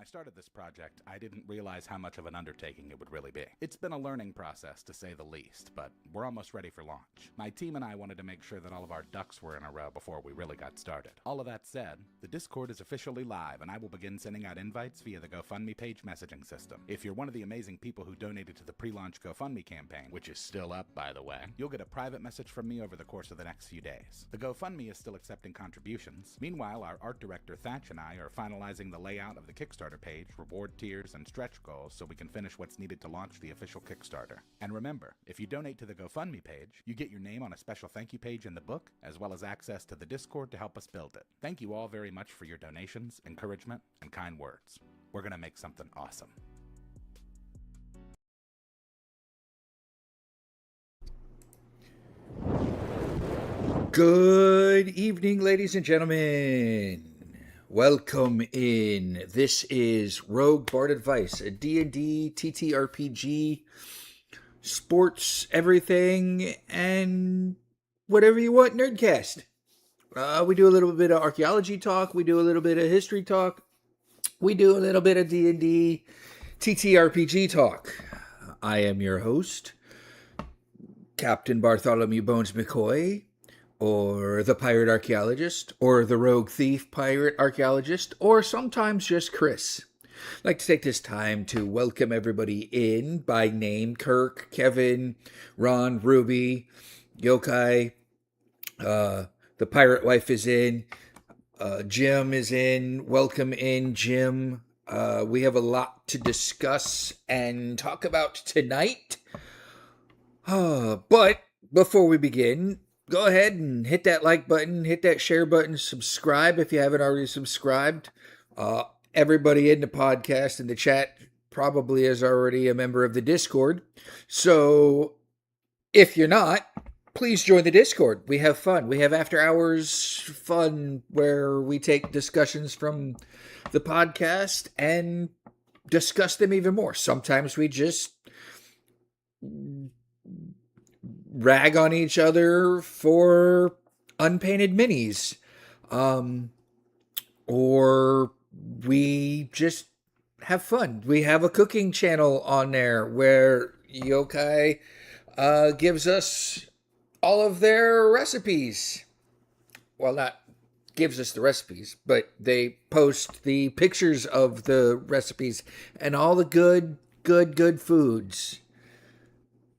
I started this project, I didn't realize how much of an undertaking it would really be. It's been a learning process, to say the least, but we're almost ready for launch. My team and I wanted to make sure that all of our ducks were in a row before we really got started. All of that said, the Discord is officially live, and I will begin sending out invites via the GoFundMe page messaging system. If you're one of the amazing people who donated to the pre-launch GoFundMe campaign, which is still up, by the way, you'll get a private message from me over the course of the next few days. The GoFundMe is still accepting contributions. Meanwhile, our art director Thatch and I are finalizing the layout of the Kickstarter page, reward tiers, and stretch goals so we can finish what's needed to launch the official Kickstarter. And remember, if you donate to the GoFundMe page, you get your name on a special thank you page in the book, as well as access to the Discord to help us build it. Thank you all very much for your donations, encouragement, and kind words. We're gonna make something awesome. Good evening, ladies and gentlemen. Welcome in. This is Rogue Bard Advice, a D&D TTRPG, sports, everything, and whatever you want nerdcast. We do a little bit of archaeology talk. We do a little bit of history talk. We do a little bit of D&D TTRPG talk. I am your host, Captain Bartholomew Bones McCoy, or the Pirate Archaeologist, or the Rogue Thief Pirate Archaeologist, or sometimes just Chris. I'd like to take this time to welcome everybody in by name. Kirk, Kevin, Ron, Ruby, Yokai, the Pirate Wife is in, Jim is in. Welcome in, Jim. We have a lot to discuss and talk about tonight. But before we begin, go ahead and hit that like button, hit that share button, subscribe if you haven't already subscribed. Everybody in the podcast, in the chat, probably is already a member of the Discord. So if you're not, please join the Discord. We have fun. We have after hours fun where we take discussions from the podcast and discuss them even more. Sometimes we just rag on each other for unpainted minis. Or we just have fun. We have a cooking channel on there where Yokai gives us all of their recipes. Well, not gives us the recipes, but they post the pictures of the recipes and all the good foods.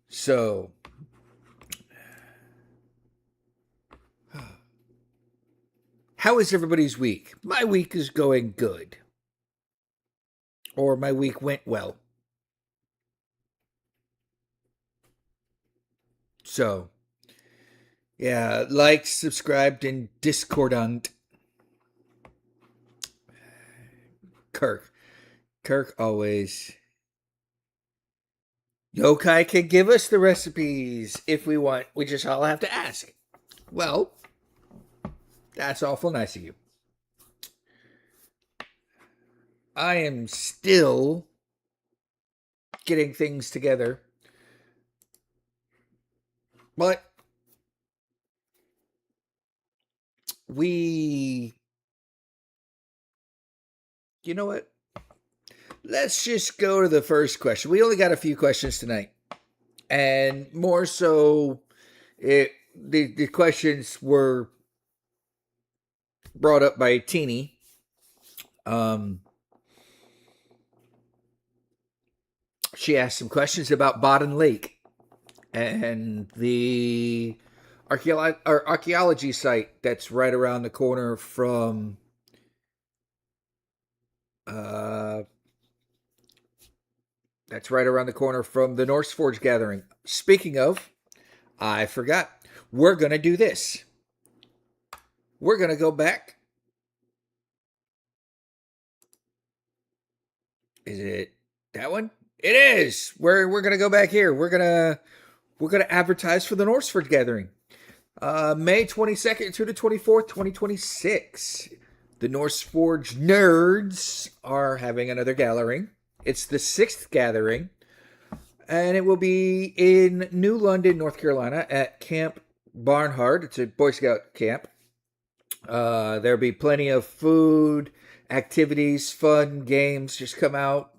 So how is everybody's week? My week is going good. Or my week went well. So, yeah, like, subscribed, and discordant. Kirk always. Yokai can give us the recipes if we want. We just all have to ask. Well, that's awful nice of you. I am still getting things together. But you know what? Let's just go to the first question. We only got a few questions tonight. And more so, the questions were brought up by Teeny. She asked some questions about Bodden Lake and the archaeology site that's right around the corner from the Norseforged gathering. Speaking of, I forgot. We're going to do this. We're going to go back. Is it that one? It is. We're going to go back here. We're going to advertise for the Norseforged gathering. May 22nd to the 24th, 2026. The Norseforged nerds are having another gathering. It's the 6th gathering. And it will be in New London, North Carolina at Camp Barnhart. It's a Boy Scout camp. There'll be plenty of food activities, fun, games. Just come out.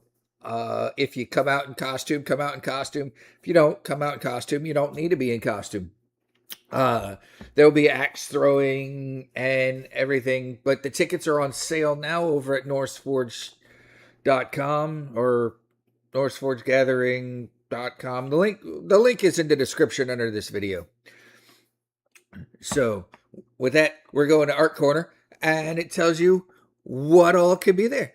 If you come out in costume, come out in costume. If you don't come out in costume, you don't need to be in costume. There'll be axe throwing and everything, but the tickets are on sale now over at Norseforged.com or Norseforgegathering.com. The link is in the description under this video. So with that, we're going to Art Corner, and it tells you what all can be there.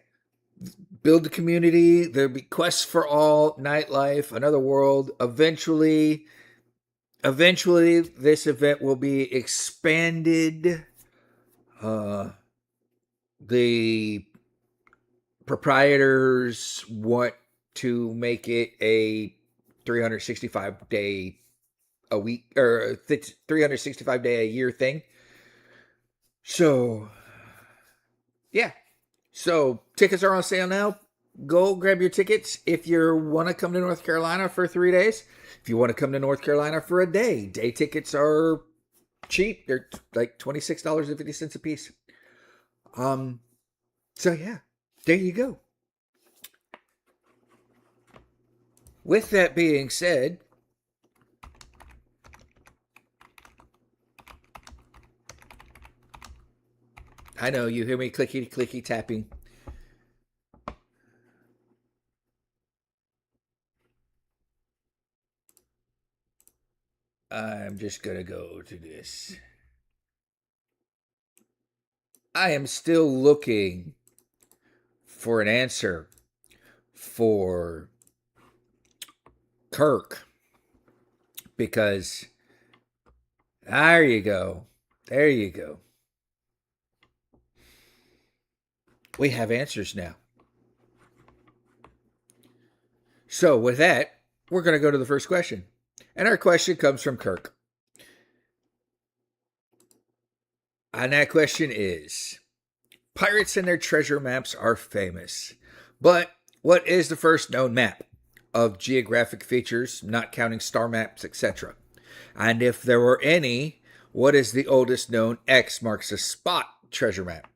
Build the community. There'll be quests for all, nightlife, another world. Eventually, this event will be expanded. The proprietors want to make it a 365 day a week or 365 day a year thing. So, yeah. So tickets are on sale now. Go grab your tickets if you want to come to North Carolina for 3 days. If you want to come to North Carolina for a day, day tickets are cheap. They're like $26.50 a piece. So yeah, there you go. With that being said, I know you hear me clicky tapping. I'm just going to go to this. I am still looking for an answer for Kirk. Because there you go. There you go. We have answers now. So with that, we're going to go to the first question. And our question comes from Kirk. And that question is, pirates and their treasure maps are famous. But what is the first known map of geographic features, not counting star maps, etc.? And if there were any, what is the oldest known X marks a spot treasure map?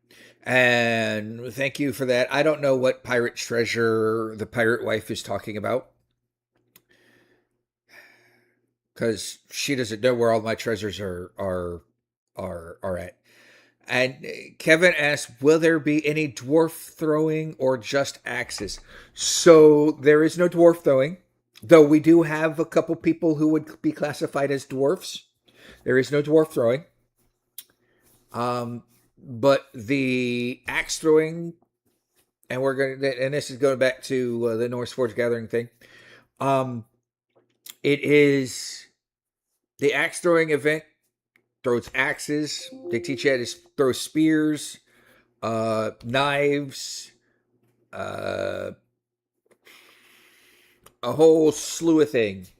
And thank you for that. I don't know what pirate treasure the pirate wife is talking about, because she doesn't know where all my treasures are at. And Kevin asked, will there be any dwarf throwing or just axes? So there is no dwarf throwing, though we do have a couple people who would be classified as dwarfs. There is no dwarf throwing. But the axe throwing, and this is going back to the Norseforged gathering thing. It is the axe throwing event. Throws axes. They teach you how to throw spears, knives, a whole slew of things.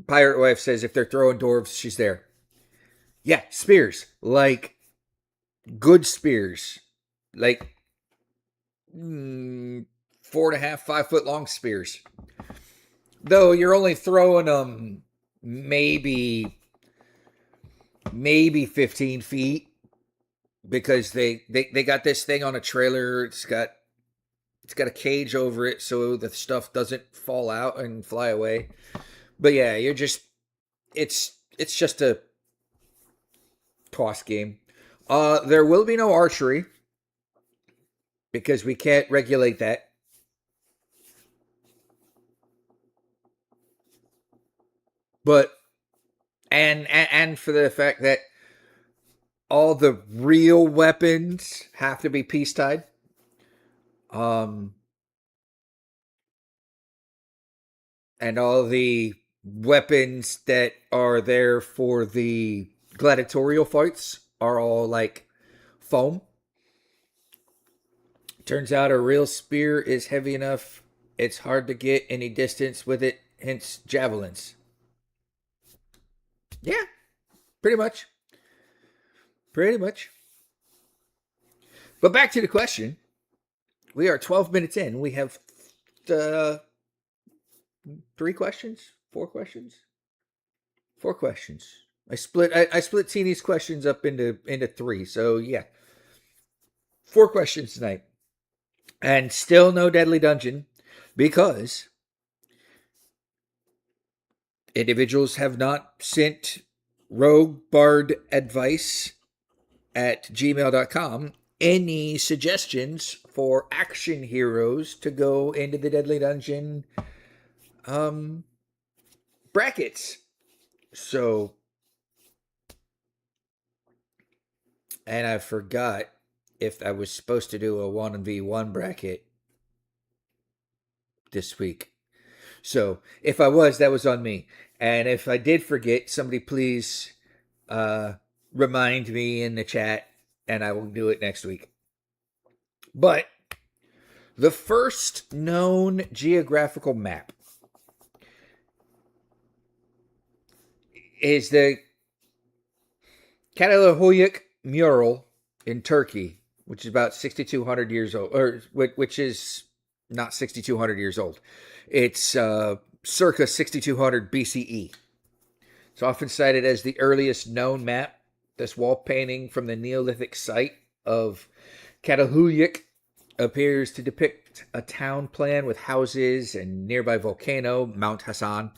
Pirate wife says if they're throwing dwarves, she's there. Yeah, spears. Like good spears. Like 4.5, 5 foot long spears. Though you're only throwing them maybe 15 feet, because they got this thing on a trailer. It's got a cage over it so the stuff doesn't fall out and fly away. But yeah, it's just a toss game. There will be no archery because we can't regulate that. But and for the fact that all the real weapons have to be peace tied. And all the weapons that are there for the gladiatorial fights are all like foam. Turns out a real spear is heavy enough. It's hard to get any distance with it, hence javelins. Yeah, pretty much. Pretty much. But back to the question. We are 12 minutes in. We have 3 questions? 4 questions? 4 questions. I split Teeny's questions up into 3. So yeah, 4 questions tonight, and still no deadly dungeon because individuals have not sent roguebardadvice@gmail.com any suggestions for action heroes to go into the deadly dungeon brackets. So, and I forgot if I was supposed to do a 1v1 bracket this week. So if I was, that was on me. And if I did forget, somebody please remind me in the chat, and I will do it next week. But the first known geographical map is the Catalhoyuk mural in Turkey, which is about 6,200 years old, or which is not 6,200 years old. It's circa 6,200 BCE. It's often cited as the earliest known map. This wall painting from the Neolithic site of Catalhoyuk appears to depict a town plan with houses and nearby volcano, Mount Hassan.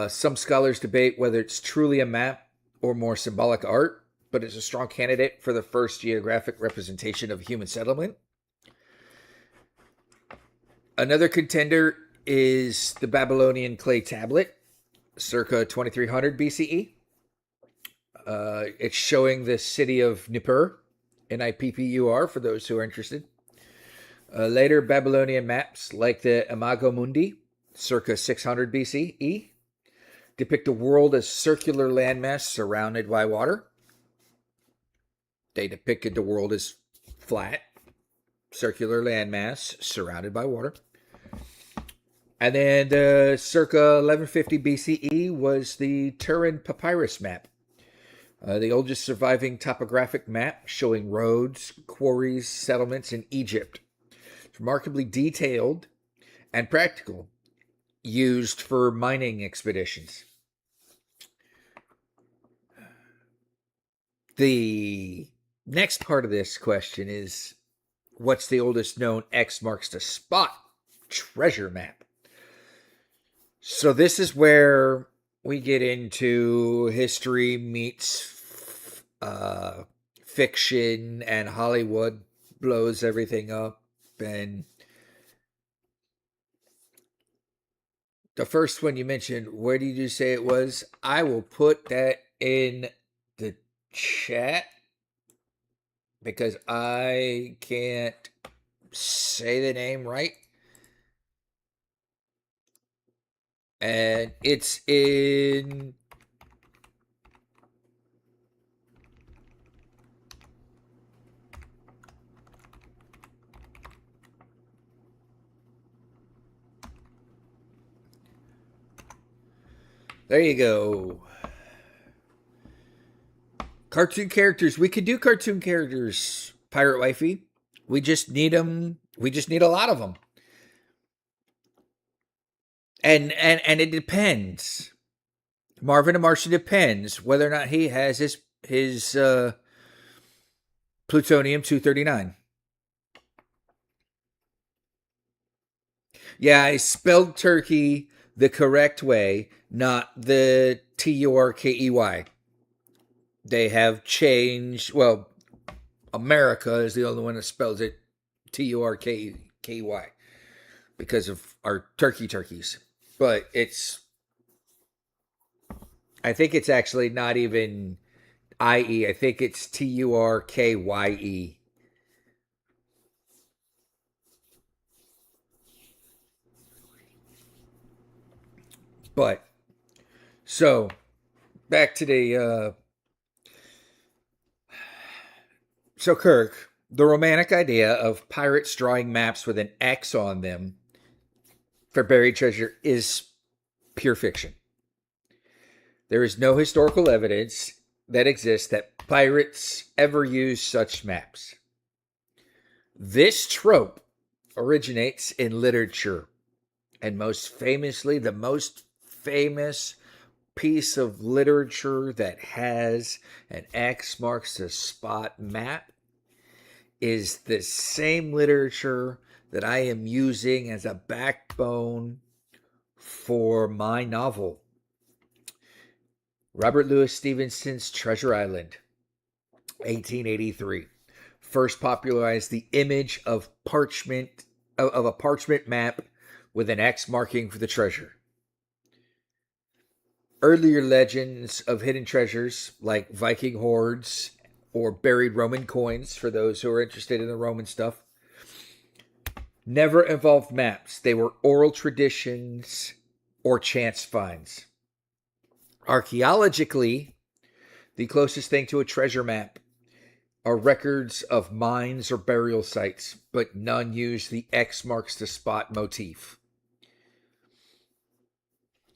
Some scholars debate whether it's truly a map or more symbolic art, but it's a strong candidate for the first geographic representation of human settlement. Another contender is the Babylonian clay tablet, circa 2300 BCE. It's showing the city of Nippur, Nippur, for those who are interested. Later Babylonian maps, like the Imago Mundi, circa 600 BCE, depict the world as circular landmass surrounded by water. They depicted the world as flat, circular landmass surrounded by water. And then circa 1150 BCE was the Turin Papyrus map, the oldest surviving topographic map showing roads, quarries, settlements in Egypt. It's remarkably detailed and practical, used for mining expeditions. The next part of this question is, what's the oldest known X marks the spot treasure map? So this is where we get into history meets fiction, and Hollywood blows everything up. And the first one you mentioned, where did you say it was? I will put that in the chat because I can't say the name right. And it's in there you go. Cartoon characters. We could do cartoon characters, Pirate Wifey. We just need them. We just need a lot of them. And it depends. Marvin the Martian depends whether or not he has his plutonium-239. Yeah, I spelled turkey the correct way, not the Turkey. They have changed. Well, America is the only one that spells it Turkey because of our turkeys. But I think it's actually not even IE. I think it's Turkye. But so back to the so Kirk, the romantic idea of pirates drawing maps with an X on them for buried treasure is pure fiction. There is no historical evidence that exists that pirates ever used such maps. This trope originates in literature, and most famously, the most famous piece of literature that has an X marks the spot map is the same literature that I am using as a backbone for my novel, Robert Louis Stevenson's Treasure Island, 1883. First popularized the image of a parchment map with an X marking for the treasure. Earlier legends of hidden treasures, like Viking hoards or buried Roman coins, for those who are interested in the Roman stuff, never involved maps. They were oral traditions or chance finds. Archaeologically, the closest thing to a treasure map are records of mines or burial sites, but none use the X marks the spot motif.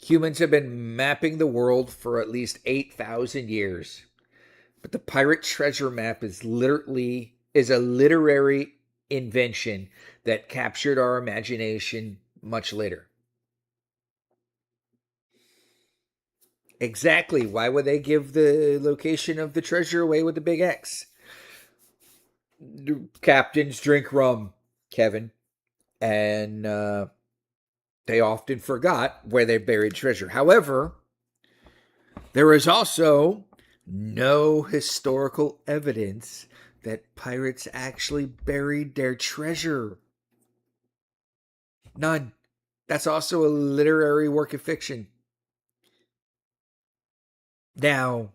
Humans have been mapping the world for at least 8,000 years, but the pirate treasure map is a literary invention that captured our imagination much later. Exactly. Why would they give the location of the treasure away with the big X? Captains drink rum, Kevin, and they often forgot where they buried treasure. However, there is also no historical evidence that pirates actually buried their treasure. None. That's also a literary work of fiction. Now,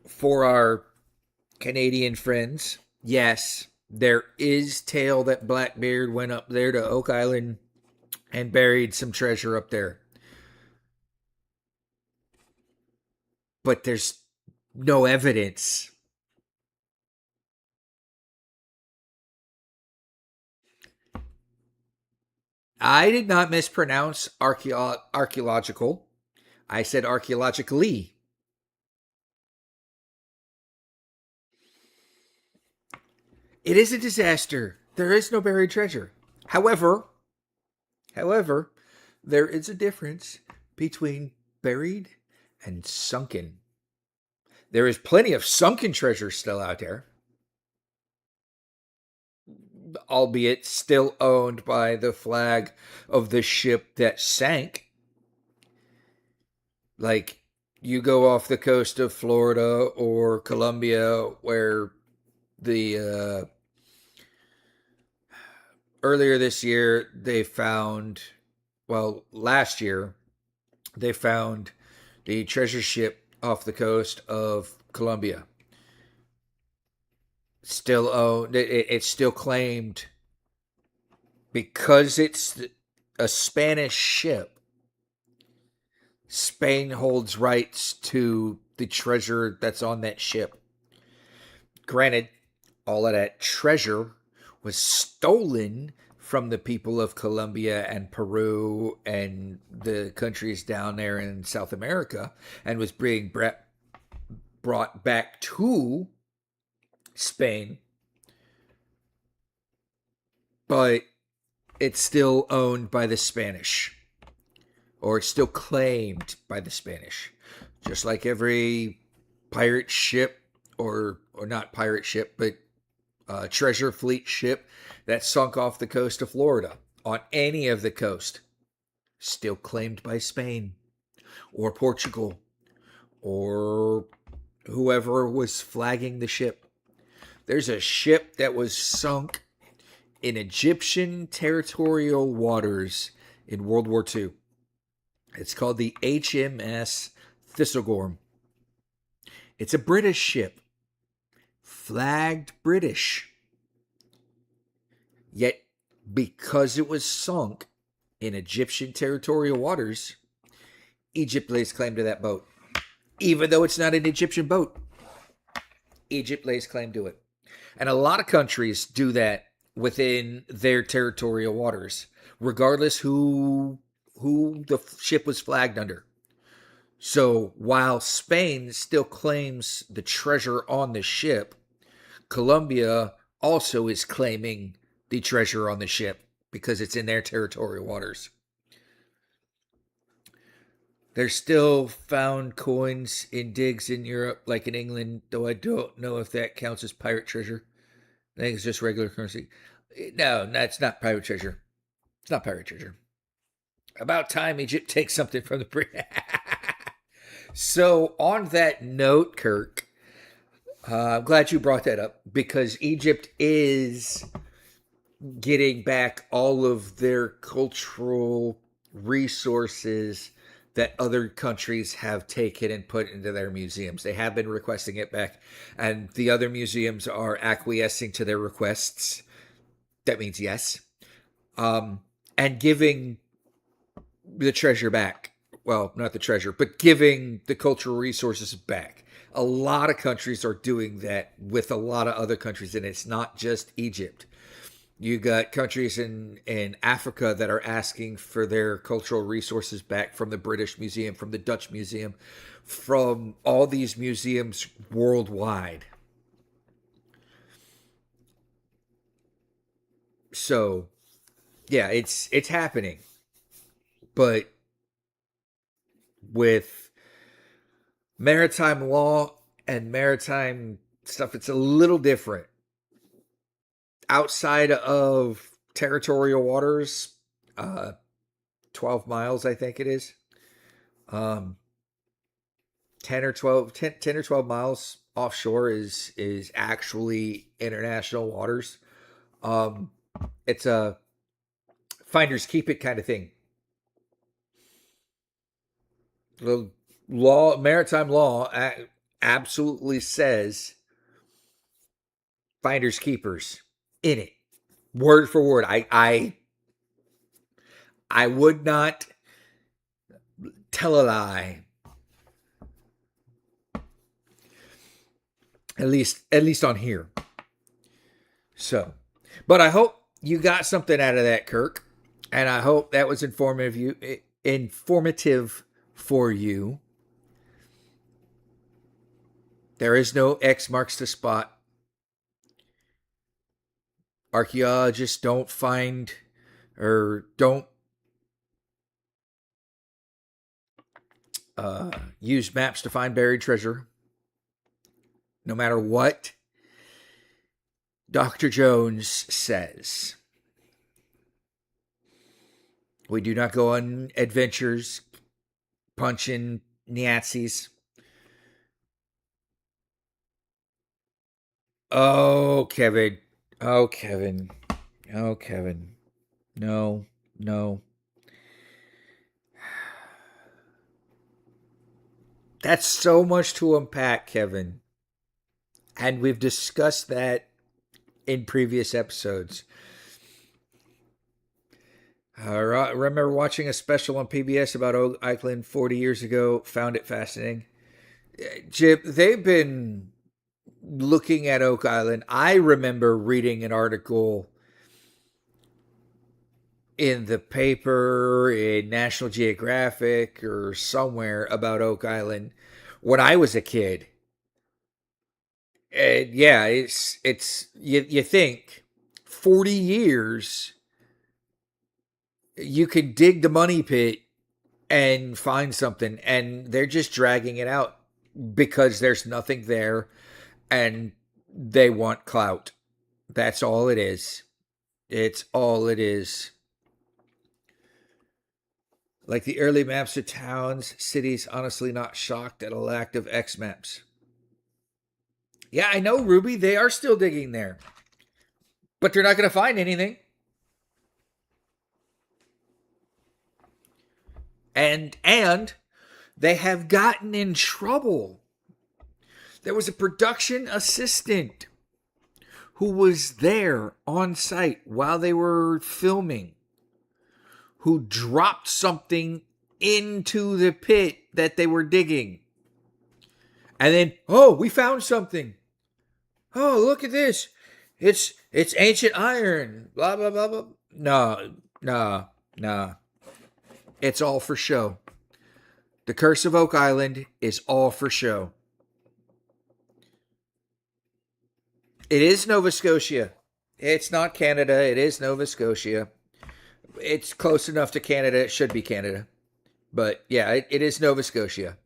for our Canadian friends, yes, there is tale that Blackbeard went up there to Oak Island and buried some treasure up there. But there's no evidence. I did not mispronounce archaeological. I said archaeologically. It is a disaster. There is no buried treasure. However, there is a difference between buried and sunken. There is plenty of sunken treasure still out there, albeit still owned by the flag of the ship that sank. Like, you go off the coast of Florida or Colombia, where the earlier this year last year they found the treasure ship off the coast of Colombia. Still owned. It's still claimed because it's a Spanish ship. Spain holds rights to the treasure that's on that ship. Granted, all of that treasure was stolen from the people of Colombia and Peru and the countries down there in South America, and was being brought back to Spain. But it's still owned by the Spanish, or it's still claimed by the Spanish. Just like every pirate ship, or not pirate ship, but treasure fleet ship that sunk off the coast of Florida, on any of the coast, still claimed by Spain or Portugal or whoever was flagging the ship. There's a ship that was sunk in Egyptian territorial waters in World War II. It's called the HMS Thistlegorm. It's a British ship, flagged British. Yet, because it was sunk in Egyptian territorial waters, Egypt lays claim to that boat. Even though it's not an Egyptian boat, Egypt lays claim to it. And a lot of countries do that within their territorial waters, regardless who the ship was flagged under. So while Spain still claims the treasure on the ship, Colombia also is claiming the treasure on the ship because it's in their territorial waters. There's still found coins in digs in Europe, like in England, though I don't know if that counts as pirate treasure. I think it's just regular currency. No, it's not pirate treasure. It's not pirate treasure. About time Egypt takes something from the British. So, on that note, Kirk, I'm glad you brought that up because Egypt is getting back all of their cultural resources that other countries have taken and put into their museums. They have been requesting it back, and the other museums are acquiescing to their requests. That means yes. And giving the treasure back. Well, not the treasure, but giving the cultural resources back. A lot of countries are doing that with a lot of other countries, and it's not just Egypt. You got countries in Africa that are asking for their cultural resources back from the British Museum, from the Dutch Museum, from all these museums worldwide. So, yeah, it's happening. But with maritime law and maritime stuff, it's a little different. Outside of territorial waters, 12 miles, I think it is. 10 or 12 miles offshore is actually international waters. It's a finders keep it kind of thing. The maritime law absolutely says finders keepers in it, word for word. I would not tell a lie. At least on here. So, but I hope you got something out of that, Kirk, and I hope that was informative for you. There is no X marks the spot. Archaeologists don't find or don't use maps to find buried treasure. No matter what Dr. Jones says. We do not go on adventures punching Nazis. Oh, Kevin. Oh, Kevin. Oh, Kevin. No. That's so much to unpack, Kevin. And we've discussed that in previous episodes. I remember watching a special on PBS about Oak Island 40 years ago. Found it fascinating. Jip, they've been looking at Oak Island. I remember reading an article in the paper, in National Geographic, or somewhere about Oak Island when I was a kid. And yeah, it's you think 40 years you can dig the money pit and find something, and they're just dragging it out because there's nothing there and they want clout. That's all it is. It's all it is. Like the early maps of towns, cities, honestly not shocked at a lack of X maps. Yeah, I know, Ruby. They are still digging there. But they're not going to find anything. And they have gotten in trouble. There was a production assistant who was there on site while they were filming, who dropped something into the pit that they were digging. And then, oh, we found something. Oh, look at this. It's ancient iron. Blah, blah, blah, blah. No. It's all for show. The Curse of Oak Island is all for show. It is Nova Scotia. It's not Canada. It is Nova Scotia. It's close enough to Canada. It should be Canada. But yeah, it is Nova Scotia.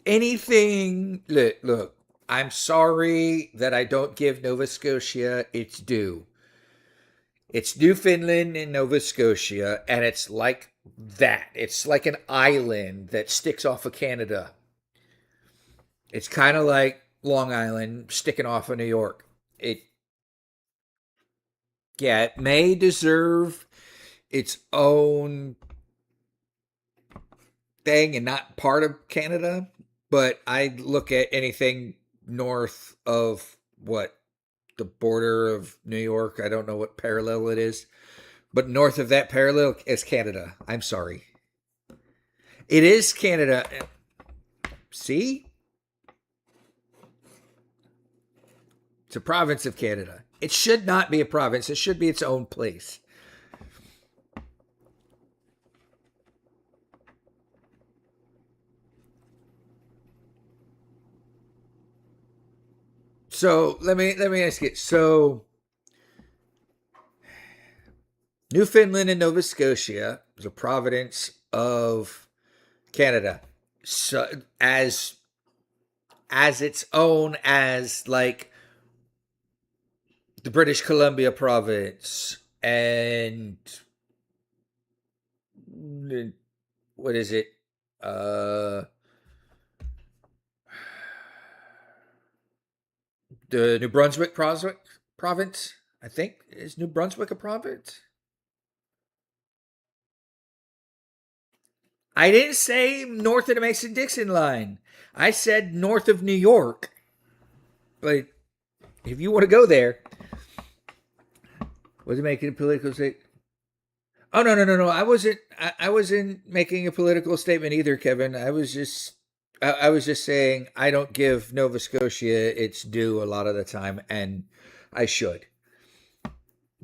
Anything, look, I'm sorry that I don't give Nova Scotia its due. It's Newfoundland and Nova Scotia, and it's like that. It's like an island that sticks off of Canada. It's kind of like Long Island sticking off of New York. It, yeah, it may deserve its own thing and not part of Canada, but I look at anything north of what, the border of New York. I don't know what parallel it is, but north of that parallel is Canada. I'm sorry. It is Canada. See? It's a province of Canada. It should not be a province. It should be its own place. So let me ask you. So Newfoundland and Nova Scotia is a province of Canada. So as its own as like the British Columbia province and what is it? The New Brunswick province, I think. Is New Brunswick a province? I didn't say north of the Mason-Dixon line. I said north of New York. But if you want to go there, was it making a political statement? Oh no! I wasn't making a political statement either, Kevin. I was just saying I don't give Nova Scotia its due a lot of the time, and I should,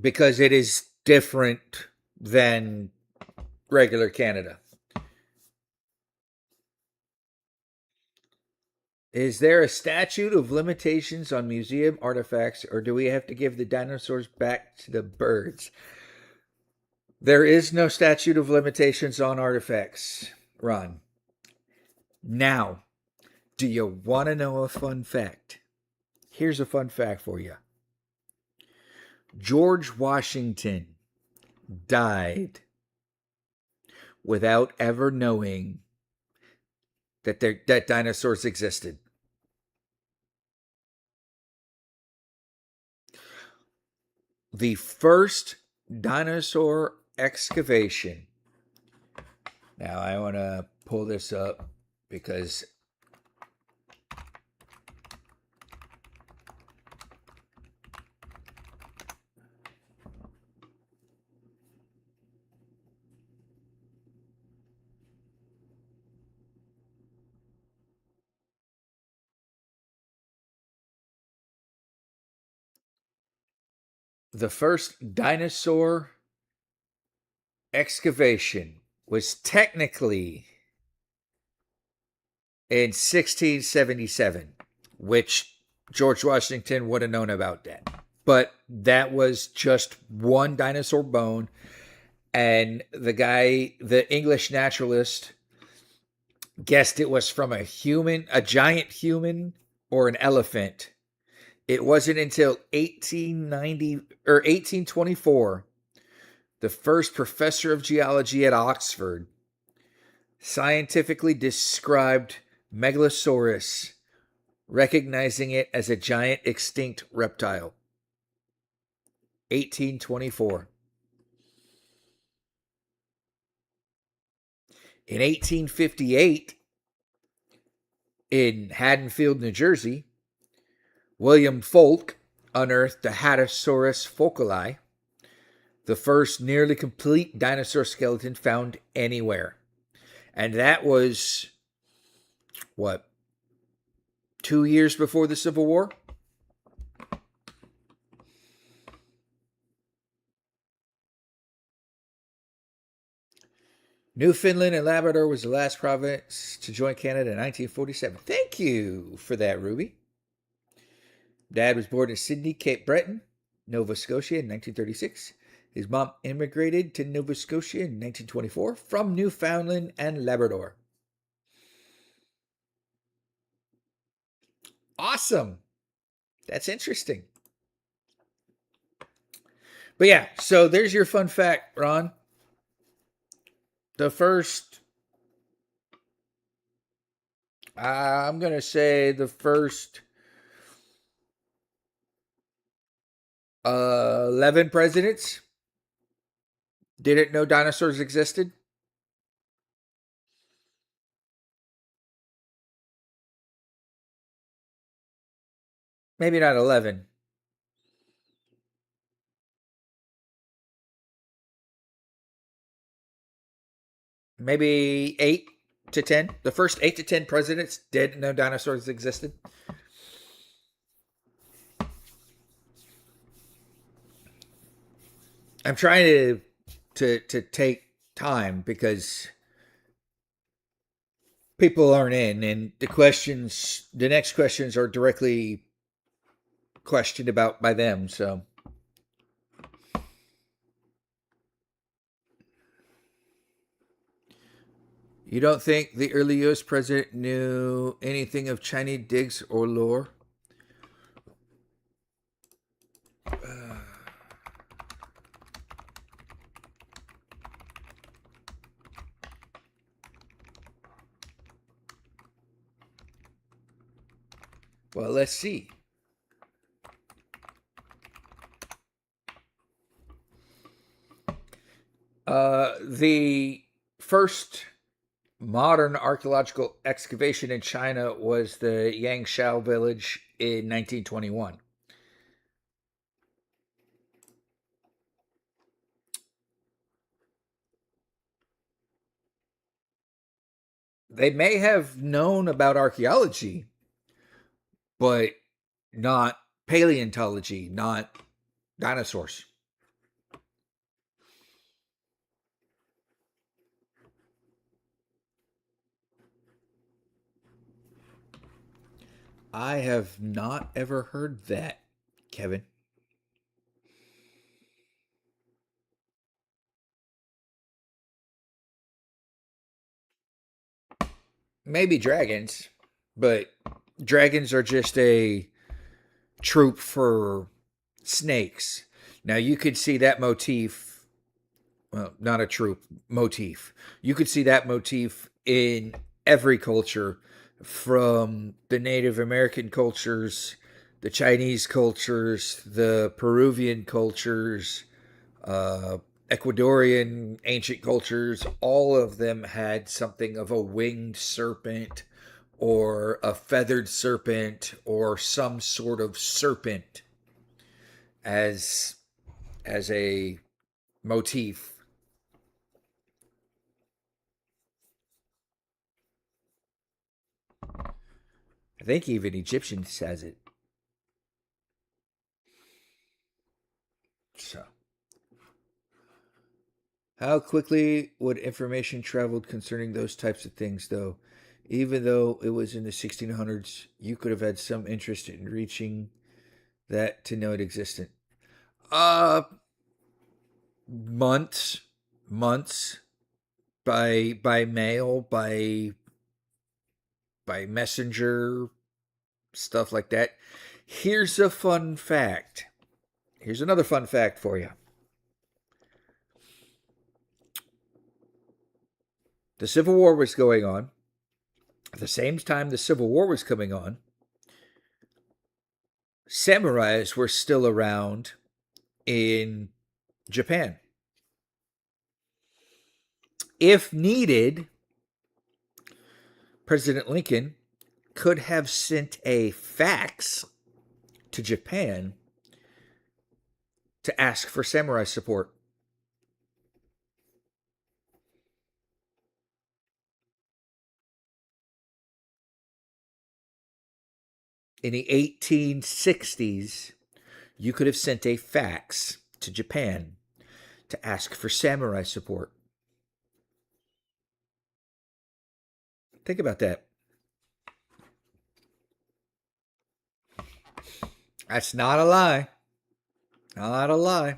because it is different than regular Canada. Is there a statute of limitations on museum artifacts, or do we have to give the dinosaurs back to the birds? There is no statute of limitations on artifacts, Ron. Now, do you want to know a fun fact? Here's a fun fact for you. George Washington died without ever knowing that dinosaurs existed. The first dinosaur excavation. Now I want to pull this up because the first dinosaur excavation was technically in 1677, which George Washington would have known about that. But that was just one dinosaur bone. And the guy, the English naturalist, guessed it was from a giant human, or an elephant. It wasn't until 1890 or 1824, the first professor of geology at Oxford scientifically described Megalosaurus, recognizing it as a giant extinct reptile. 1824. In 1858, in Haddonfield, New Jersey, William Folk unearthed the Hadrosaurus focali, the first nearly complete dinosaur skeleton found anywhere. And that was, 2 years before the Civil War? Newfoundland and Labrador was the last province to join Canada in 1947. Thank you for that, Ruby. Dad was born in Sydney, Cape Breton. Nova Scotia in 1936. His mom immigrated to Nova Scotia in 1924 from Newfoundland and Labrador. Awesome. That's interesting. But yeah, so there's your fun fact, Ron. The first, I'm going to say the first 11 presidents didn't know dinosaurs existed. Maybe not 11. Maybe 8 to 10. The first 8 to 10 presidents didn't know dinosaurs existed. I'm trying to take time because people aren't in, and the next questions are directly questioned about by them. So you don't think the early U.S. president knew anything of Chinese digs or lore? Well, let's see. The first modern archaeological excavation in China was the Yangshao village in 1921. They may have known about archaeology, but not paleontology, not dinosaurs. I have not ever heard that, Kevin. Maybe dragons, but dragons are just a trope for snakes. Now you could see that motif, well, not a trope, motif. You could see that motif in every culture, from the Native American cultures, the Chinese cultures, the Peruvian cultures, uh, Ecuadorian ancient cultures. All of them had something of a winged serpent or a feathered serpent or some sort of serpent as a motif. I think even Egyptians has it. So, how quickly would information traveled concerning those types of things, though? Even though it was in the 1600s, you could have had some interest in reaching that to know it existed. Uh, months by mail, by messenger, stuff like that. Here's a fun fact. Here's another fun fact for you. The Civil War was going on. At the same time the Civil War was coming on, samurais were still around in Japan. If needed, President Lincoln could have sent a fax to Japan to ask for samurai support. In the 1860s, you could have sent a fax to Japan to ask for samurai support. Think about that. That's not a lie. Not a lie.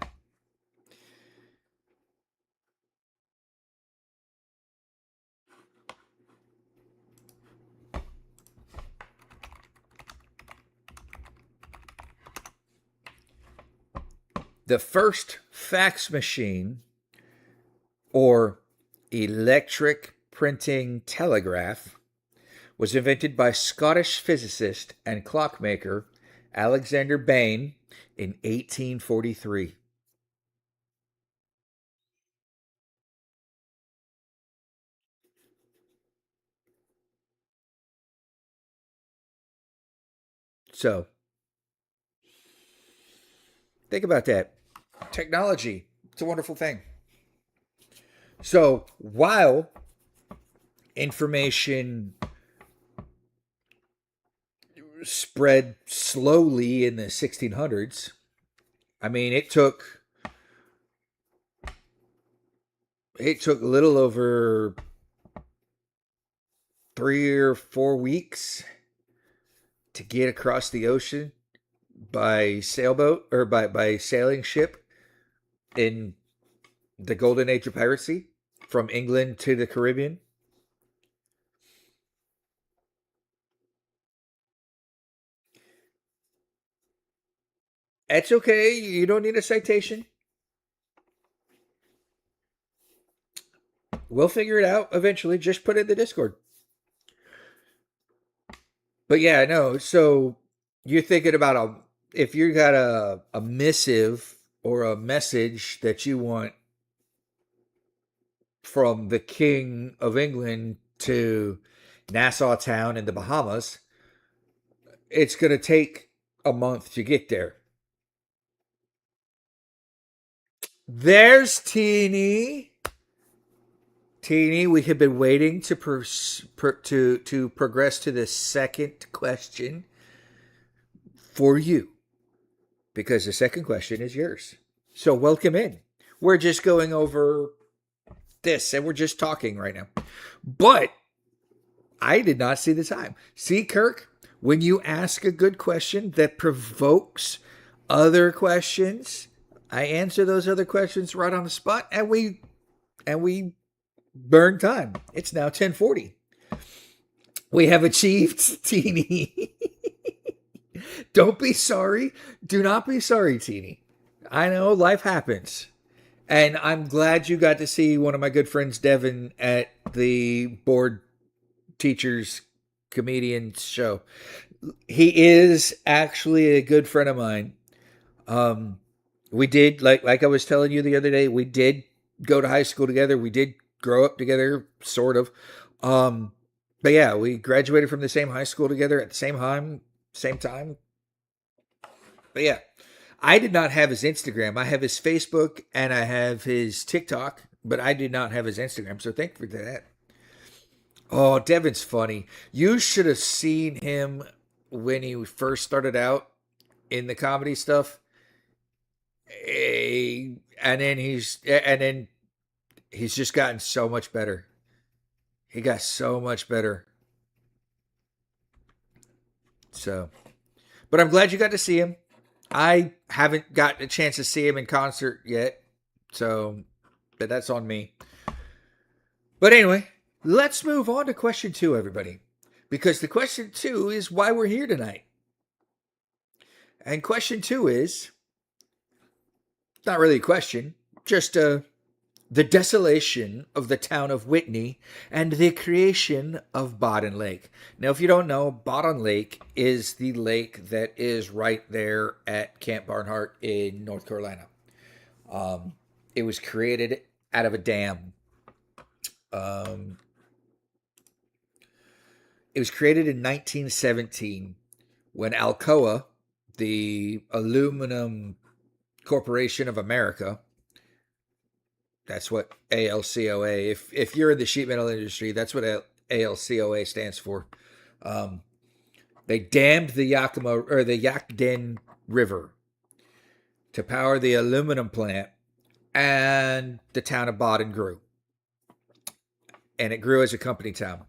The first fax machine or electric printing telegraph was invented by Scottish physicist and clockmaker Alexander Bain in 1843. So, think about that. Technology, it's a wonderful thing. So, while information spread slowly in the 1600s, I mean, it took a little over 3 or 4 weeks to get across the ocean by sailboat or by sailing ship in the golden age of piracy from England to the Caribbean. It's okay. You don't need a citation. We'll figure it out eventually. Just put it in the Discord. But yeah, no. So you're thinking about if you got a missive or a message that you want from the King of England to Nassau Town in the Bahamas, it's going to take a month to get there. There's Teeny. Teeny, we have been waiting to progress to the second question for you because the second question is yours. So welcome in. We're just going over this and we're just talking right now. But I did not see the time. See, Kirk, when you ask a good question that provokes other questions, I answer those other questions right on the spot and we burn time. It's now 10:40. We have achieved, Teeny. Don't be sorry. Do not be sorry, Teeny. I know life happens. And I'm glad you got to see one of my good friends, Devin, at the board teachers comedian show. He is actually a good friend of mine. We did, like I was telling you the other day, we did go to high school together. We did grow up together, sort of. But yeah, we graduated from the same high school together at the same time. Same time. But yeah, I did not have his Instagram. I have his Facebook and I have his TikTok, but I did not have his Instagram. So thank you for that. Oh, Devin's funny. You should have seen him when he first started out in the comedy stuff. And then he's just gotten so much better. He got so much better. So, but I'm glad you got to see him. I haven't gotten a chance to see him in concert yet. So, but that's on me. But anyway, let's move on to question 2, everybody. Because the question 2 is why we're here tonight. And question 2 is not really a question, just the desolation of the town of Whitney and the creation of Bodden Lake. Now, if you don't know, Bodden Lake is the lake that is right there at Camp Barnhart in North Carolina. It was created out of a dam. It was created in 1917 when Alcoa, the Aluminum Corporation of America, that's what ALCOA. If you're in the sheet metal industry, that's what ALCOA stands for. They dammed the Yakima or the Yakden River to power the aluminum plant, and the town of Bodden grew, and it grew as a company town.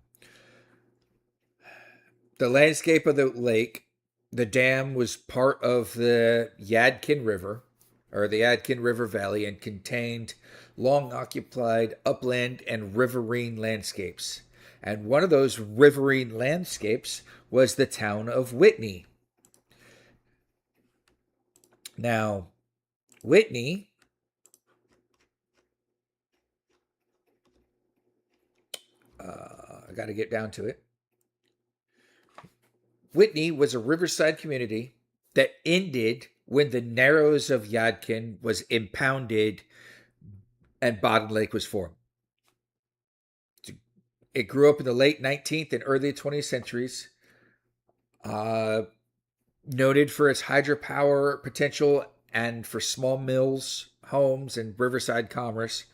The landscape of the lake, the dam was part of the Yadkin River, or the Yadkin River Valley, and contained long occupied upland and riverine landscapes. And one of those riverine landscapes was the town of Whitney. Now, Whitney I got to get down to it. Whitney was a riverside community that ended when the Narrows of Yadkin was impounded and Bodden Lake was formed. It grew up in the late 19th and early 20th centuries, noted for its hydropower potential and for small mills, homes, and riverside commerce.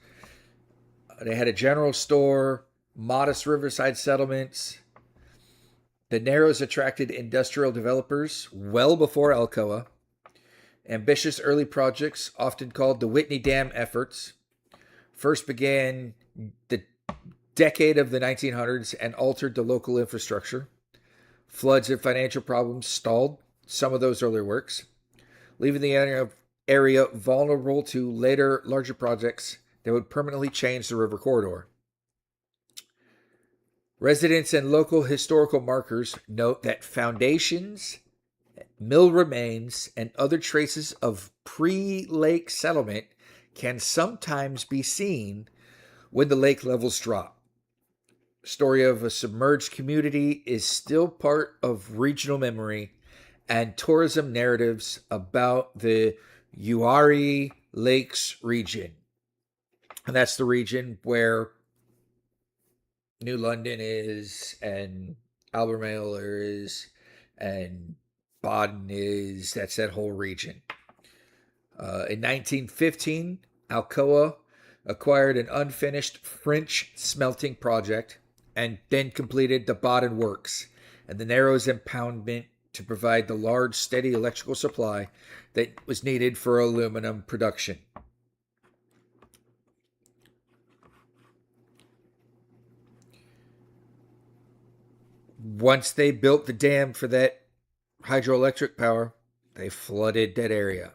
They had a general store, modest riverside settlements. The Narrows attracted industrial developers well before Alcoa. Ambitious early projects, often called the Whitney Dam efforts, first began the decade of the 1900s and altered the local infrastructure. Floods and financial problems stalled some of those early works, leaving the area vulnerable to later larger projects that would permanently change the river corridor. Residents and local historical markers note that foundations, mill remains, and other traces of pre-lake settlement can sometimes be seen when the lake levels drop. The story of a submerged community is still part of regional memory and tourism narratives about the Uwharrie Lakes region. And that's the region where New London is, and Albemarle is, and Baden is. That's that whole region. In 1915, Alcoa acquired an unfinished French smelting project and then completed the Baden Works and the Narrows impoundment to provide the large, steady electrical supply that was needed for aluminum production. Once they built the dam for that hydroelectric power, they flooded that area.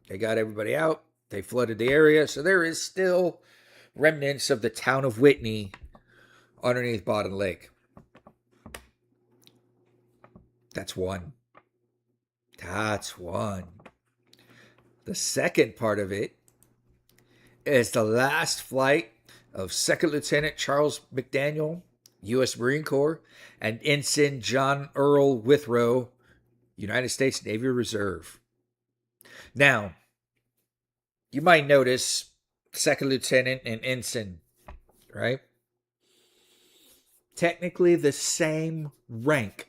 They got everybody out. They flooded the area. So there is still remnants of the town of Whitney underneath Bodden Lake. That's one. That's one. The second part of it is the last flight of Second Lieutenant Charles McDaniel, U.S. Marine Corps, and Ensign John Earl Withrow, United States Navy Reserve. Now, you might notice Second Lieutenant and Ensign, right? Technically the same rank.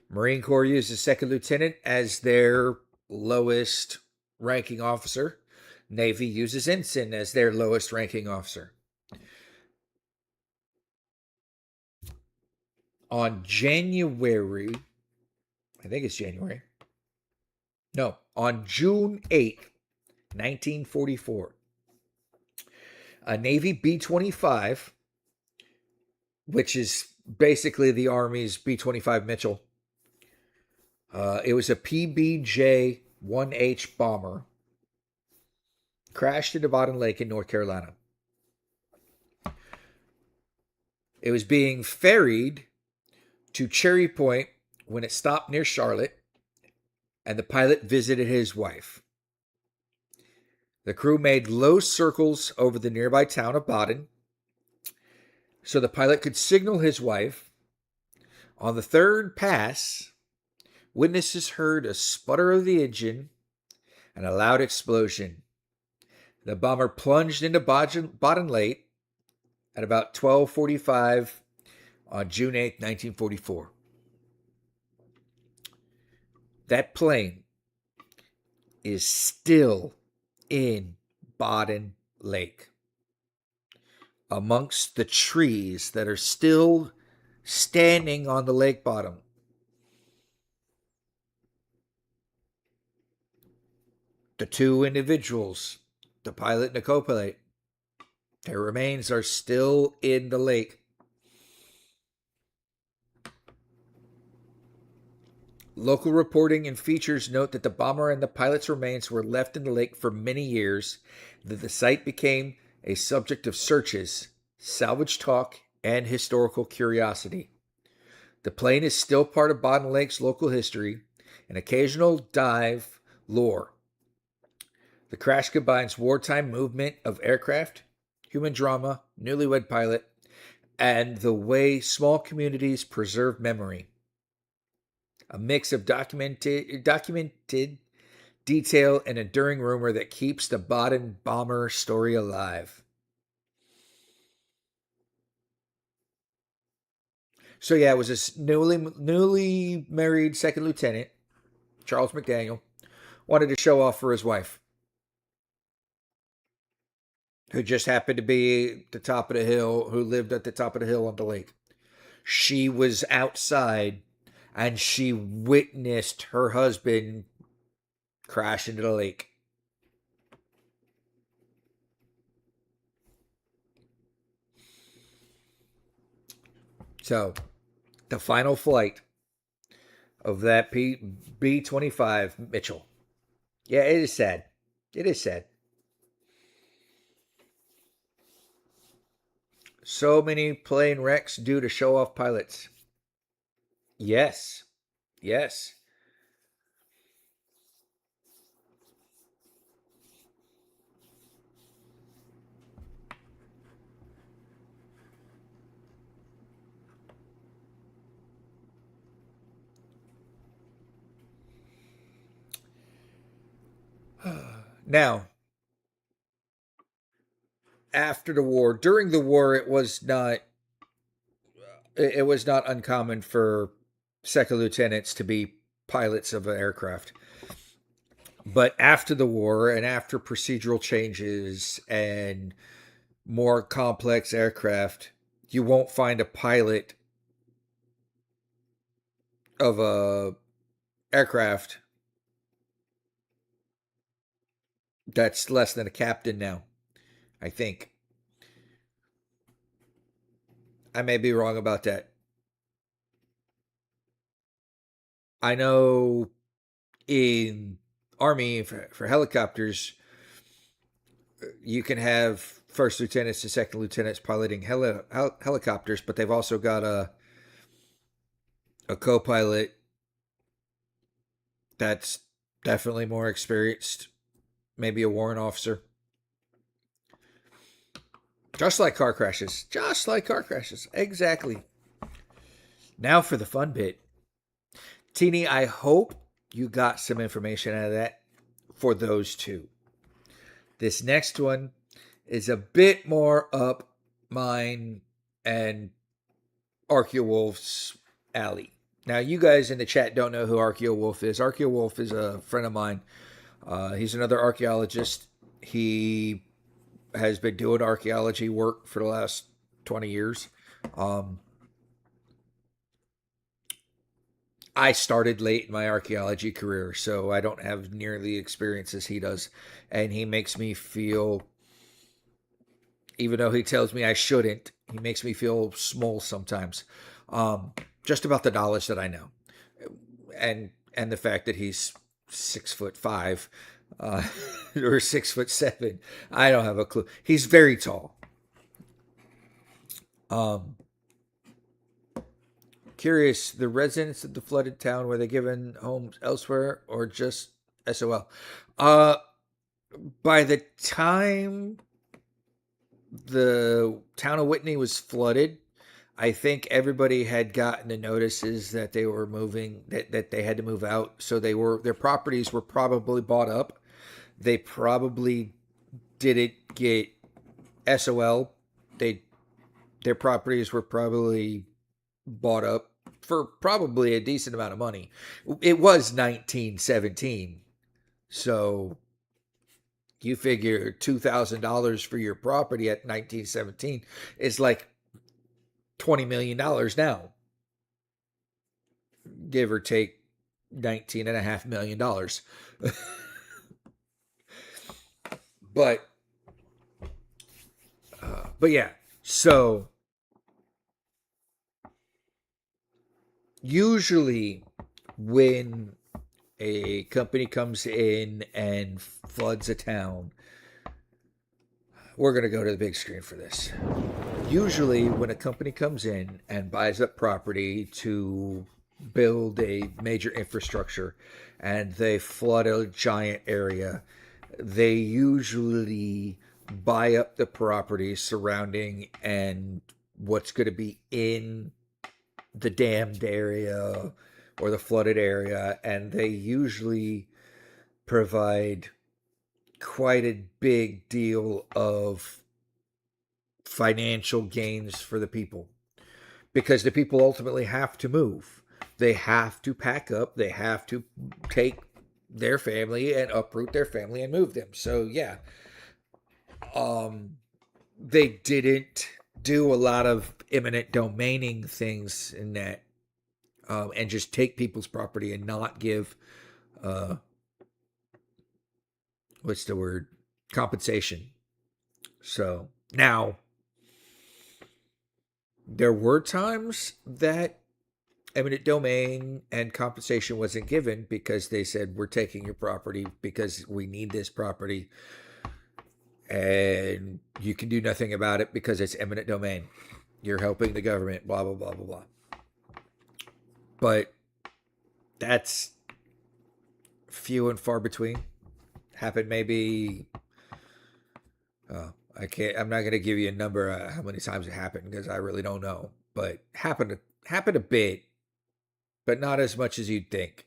Marine Corps uses Second Lieutenant as their lowest ranking officer. Navy uses Ensign as their lowest ranking officer. On January, I think it's January. No, on June 8th, 1944, a Navy B-25, which is basically the Army's B-25 Mitchell, it was a PBJ-1H bomber, crashed into Bodden Lake in North Carolina. It was being ferried to Cherry Point when it stopped near Charlotte, and the pilot visited his wife. The crew made low circles over the nearby town of Baden so the pilot could signal his wife. On the third pass, witnesses heard a sputter of the engine and a loud explosion. The bomber plunged into Baden Lake at about 12:45 on June 8, 1944. That plane is still in Baden Lake, amongst the trees that are still standing on the lake bottom. The two individuals, the pilot and the co-pilot, their remains are still in the lake. Local reporting and features note that the bomber and the pilot's remains were left in the lake for many years, that the site became a subject of searches, salvage talk, and historical curiosity. The plane is still part of Bottom Lake's local history and occasional dive lore. The crash combines wartime movement of aircraft, human drama, newlywed pilot, and the way small communities preserve memory. A mix of documented detail and enduring rumor that keeps the Baden bomber story alive. So yeah, it was this newly married second lieutenant, Charles McDaniel, wanted to show off for his wife, who just happened to be at the top of the hill, who lived at the top of the hill on the lake. She was outside and she witnessed her husband crash into the lake. So, the final flight of that B-25 Mitchell. Yeah, it is sad. It is sad. So many plane wrecks due to show off pilots. Yes. Yes. Now, after the war, during the war, it was not uncommon for second lieutenants to be pilots of an aircraft. But after the war and after procedural changes and more complex aircraft, you won't find a pilot of a aircraft that's less than a captain now, I think. I may be wrong about that. I know in Army for helicopters, you can have first lieutenants and second lieutenants piloting helicopters, but they've also got a co-pilot that's definitely more experienced, maybe a warrant officer. Just like car crashes. Just like car crashes. Exactly. Now for the fun bit. Teeny, I hope you got some information out of that for those two. This next one is a bit more up mine and ArchaeoWolf's alley. Now, you guys in the chat don't know who ArchaeoWolf is. ArchaeoWolf is a friend of mine. He's another archaeologist. He has been doing archaeology work for the last 20 years. I started late in my archaeology career, so I don't have nearly the experience as he does. And he makes me feel, even though he tells me I shouldn't, he makes me feel small sometimes. Just about the knowledge that I know. And the fact that he's 6'5", or 6'7". I don't have a clue. He's very tall. Curious, the residents of the flooded town, were they given homes elsewhere or just SOL? By the time the town of Whitney was flooded, I think everybody had gotten the notices that they were moving, that they had to move out. So their properties were probably bought up. They probably didn't get SOL. Their properties were probably bought up for probably a decent amount of money. It was 1917. So you figure $2,000 for your property at 1917 is like $20 million now. Give or take $19.5 million. But yeah, so usually when a company comes in and floods a town, we're going to go to the big screen for this. Usually, when a company comes in and buys up property to build a major infrastructure and they flood a giant area, they usually buy up the property surrounding and what's going to be in the dammed area or the flooded area, and they usually provide quite a big deal of financial gains for the people, because the people ultimately have to move. They have to pack up, they have to take their family and uproot their family and move them. So yeah, they didn't do a lot of eminent domaining things in that, and just take people's property and not give what's the word, compensation. So now there were times that eminent domain and compensation wasn't given because they said, we're taking your property because we need this property and you can do nothing about it because it's eminent domain. You're helping the government, blah, blah, blah, blah, blah. But that's few and far between. Happened maybe, I'm not going to give you a number how many times it happened because I really don't know. But happened a bit, but not as much as you'd think.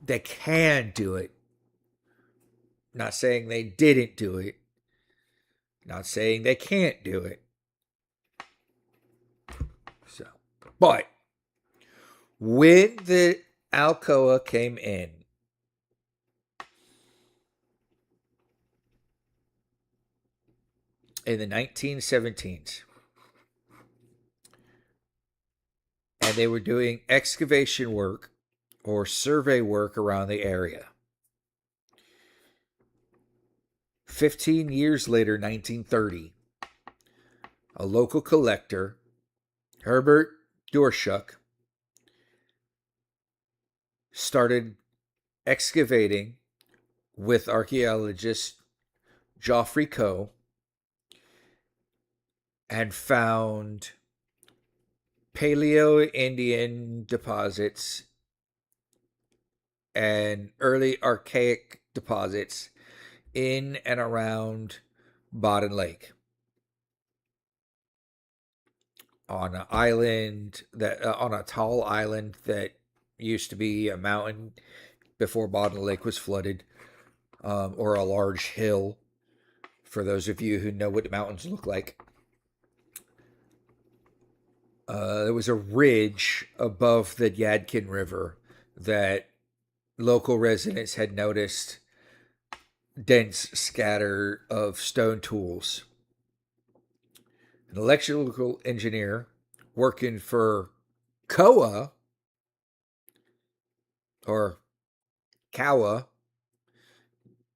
They can do it. Not saying they didn't do it. Not saying they can't do it. So, but when the Alcoa came in the 1917s, and they were doing excavation work or survey work around the area. 15 years later, 1930, a local collector, Herbert Dorschuk, started excavating with archaeologist Geoffrey Coe and found Paleo-Indian deposits and early archaic deposits in and around Bodden Lake, on an island that on a tall island that used to be a mountain before Bodden Lake was flooded, or a large hill, for those of you who know what the mountains look like. There was a ridge above the Yadkin River that local residents had noticed dense scatter of stone tools. An electrical engineer working for COA, or COA,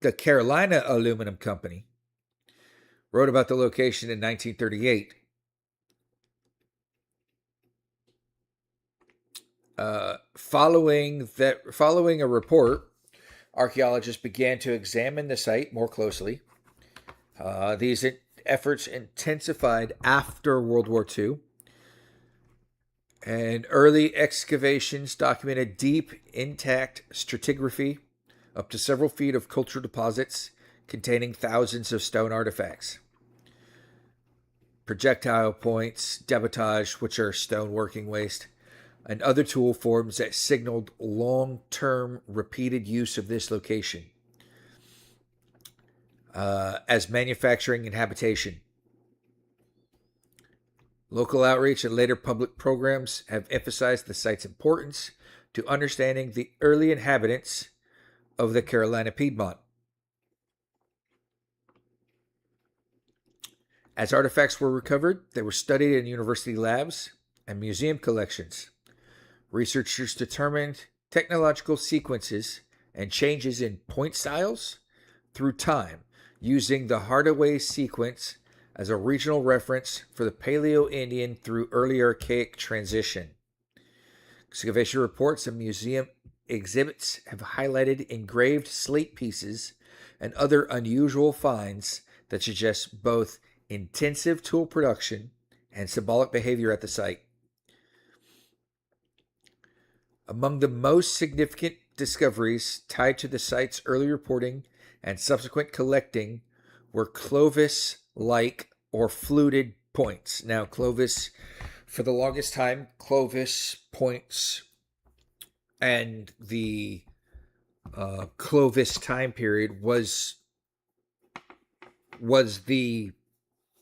the Carolina Aluminum Company, wrote about the location in 1938. Following a report, archaeologists began to examine the site more closely. These efforts intensified after World War II, and early excavations documented deep, intact stratigraphy, up to several feet of cultural deposits containing thousands of stone artifacts. Projectile points, debitage, which are stone working waste, and other tool forms that signaled long-term repeated use of this location as manufacturing and habitation. Local outreach and later public programs have emphasized the site's importance to understanding the early inhabitants of the Carolina Piedmont. As artifacts were recovered, they were studied in university labs and museum collections. Researchers determined technological sequences and changes in point styles through time, using the Hardaway sequence as a regional reference for the Paleo-Indian through early archaic transition. Excavation reports and museum exhibits have highlighted engraved slate pieces and other unusual finds that suggest both intensive tool production and symbolic behavior at the site. Among the most significant discoveries tied to the site's early reporting and subsequent collecting were Clovis-like or fluted points. Now, Clovis, for the longest time, Clovis points and the Clovis time period was the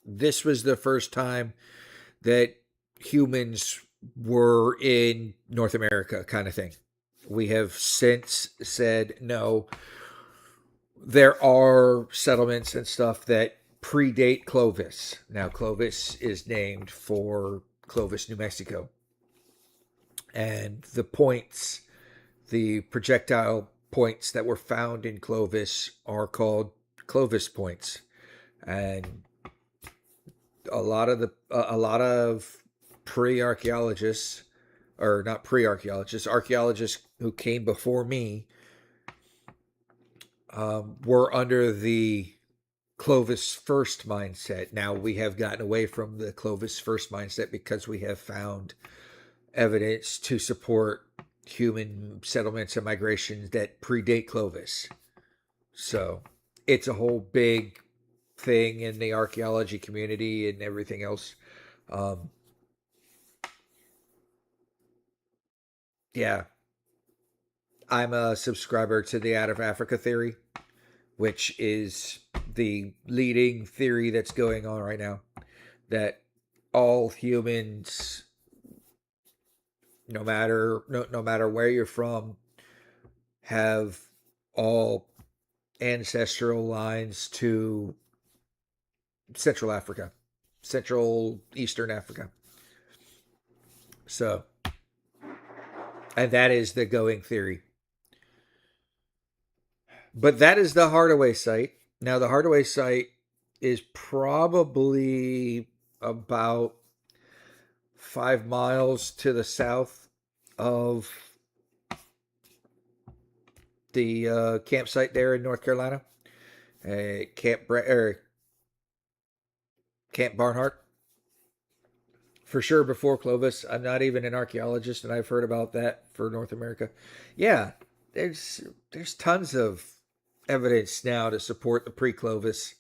this was the first time that humans were in North America, kind of thing. We have since said no. There are settlements and stuff that predate Clovis. Now, Clovis is named for Clovis, New Mexico. And the points, the projectile points that were found in Clovis are called Clovis points. And a lot of pre-archaeologists, or not pre-archaeologists, archaeologists who came before me, were under the Clovis first mindset. Now we have gotten away from the Clovis first mindset because we have found evidence to support human settlements and migrations that predate Clovis. So it's a whole big thing in the archaeology community and everything else. Yeah. I'm a subscriber to the Out of Africa theory, which is the leading theory that's going on right now. That all humans, no matter where you're from, have all ancestral lines to Central Africa, Central Eastern Africa. So, and that is the going theory. But that is the Hardaway site. Now, the Hardaway site is probably about 5 miles to the south of the campsite there in North Carolina, Camp Barnhart. For sure, before Clovis. I'm not even an archaeologist, and I've heard about that for North America. Yeah, there's tons of evidence now to support the pre-Clovis.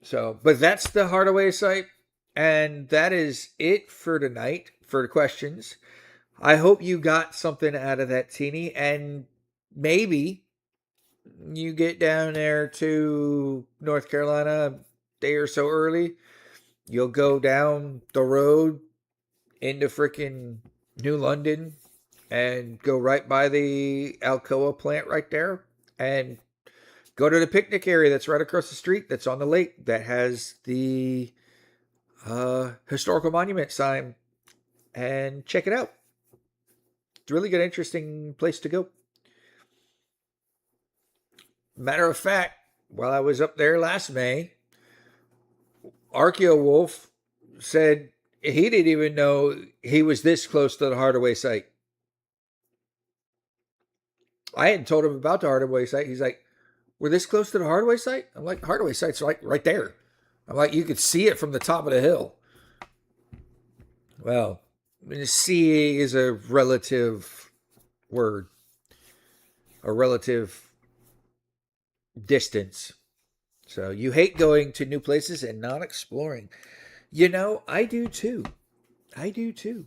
So, but that's the Hardaway site, and that is it for tonight for the questions. I hope you got something out of that, Teeny, and maybe you get down there to North Carolina a day or so early. You'll go down the road into freaking New London and go right by the Alcoa plant right there and go to the picnic area that's right across the street that's on the lake that has the historical monument sign and check it out. It's a really good, interesting place to go. Matter of fact, while I was up there last May, Archeo Wolf said he didn't even know he was this close to the Hardaway site. I hadn't told him about the Hardaway site. He's like, we're this close to the Hardaway site? I'm like, Hardaway site's like right there. I'm like, you could see it from the top of the hill. Well, see is a relative word, a relative distance. So you hate going to new places and not exploring. You know, I do too. I do too.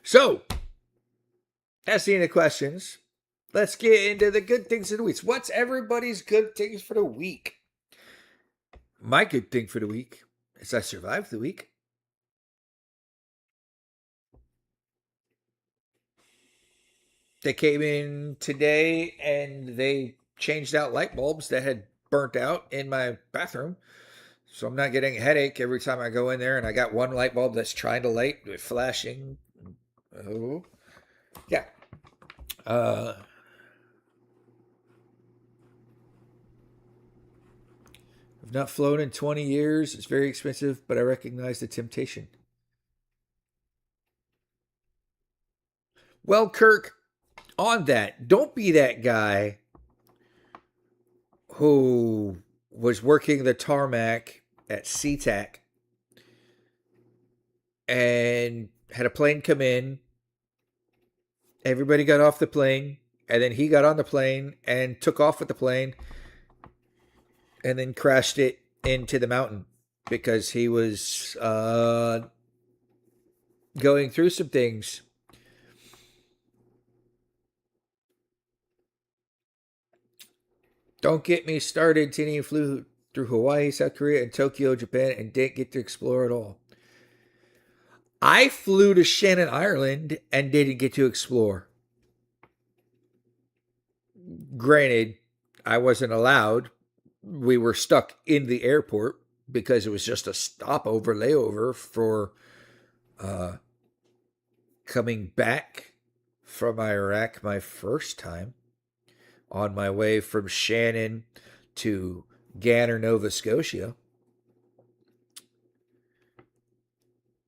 So, that's the end of questions. Let's get into the good things of the week. What's everybody's good things for the week? My good thing for the week is I survived the week. They came in today and they changed out light bulbs that had burnt out in my bathroom. So I'm not getting a headache every time I go in there, and I got one light bulb that's trying to light with flashing. Oh, yeah. I've Not flown in 20 years. It's very expensive, but I recognize the temptation. Well, Kirk, on that, don't be that guy who was working the tarmac at SeaTac and had a plane come in. Everybody got off the plane, and then he got on the plane and took off with the plane and then crashed it into the mountain because he was going through some things. Don't get me started. Tini flew through Hawaii, South Korea, and Tokyo, Japan, and didn't get to explore at all. I flew to Shannon, Ireland, and didn't get to explore. Granted, I wasn't allowed. We were stuck in the airport because it was just a stopover, layover for coming back from Iraq my first time on my way from Shannon to Ganner, Nova Scotia.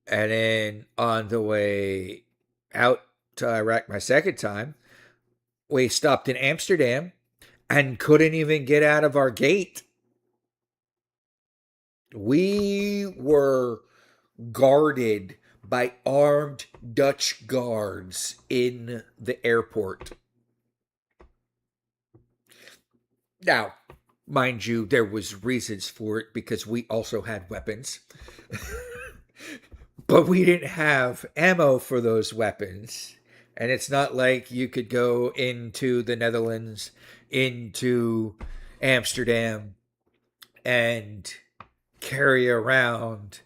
And then on the way out to Iraq my second time, we stopped in Amsterdam and couldn't even get out of our gate. We were guarded by armed Dutch guards in the airport. Now, mind you, there was reasons for it because we also had weapons. But we didn't have ammo for those weapons. And it's not like you could go into the Netherlands, into Amsterdam, and carry around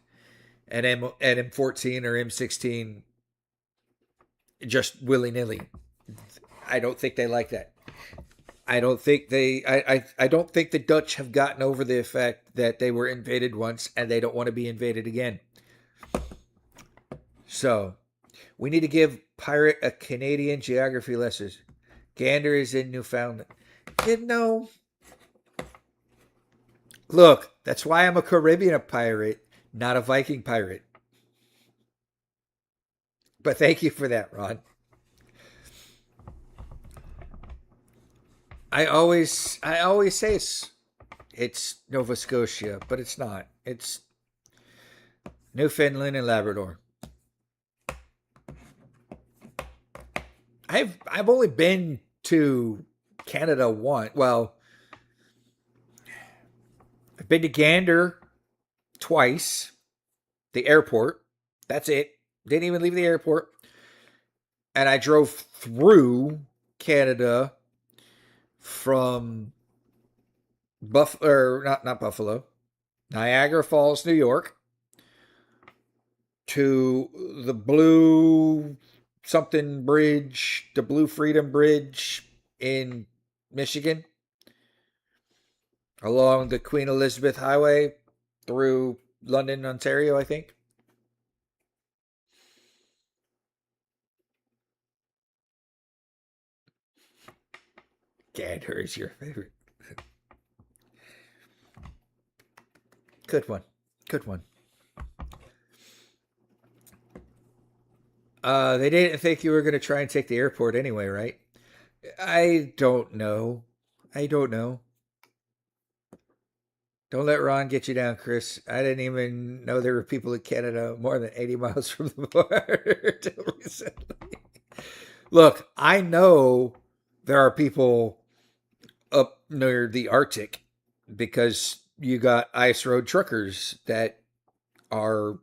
an M14 or M16 just willy-nilly. I don't think they like that. I don't think I don't think the Dutch have gotten over the fact that they were invaded once and they don't want to be invaded again. So, we need to give Pirate a Canadian geography lesson. Gander is in Newfoundland. Look, that's why I'm a Caribbean pirate, not a Viking pirate. But thank you for that, Ron. I always say it's Nova Scotia, but it's not. It's Newfoundland and Labrador. I've only been to Canada once. Well, I've been to Gander twice. The airport. That's it. Didn't even leave the airport. And I drove through Canada from not Buffalo, Niagara Falls, New York, to the Blue something bridge, the Blue Freedom Bridge in Michigan, along the Queen Elizabeth Highway through London, Ontario, I think. Gander is your favorite. Good one. Good one. They didn't think you were going to try and take the airport anyway, right? I don't know. Don't let Ron get you down, Chris. I didn't even know there were people in Canada more than 80 miles from the border until recently. Look, I know there are people up near the Arctic because you got ice road truckers that are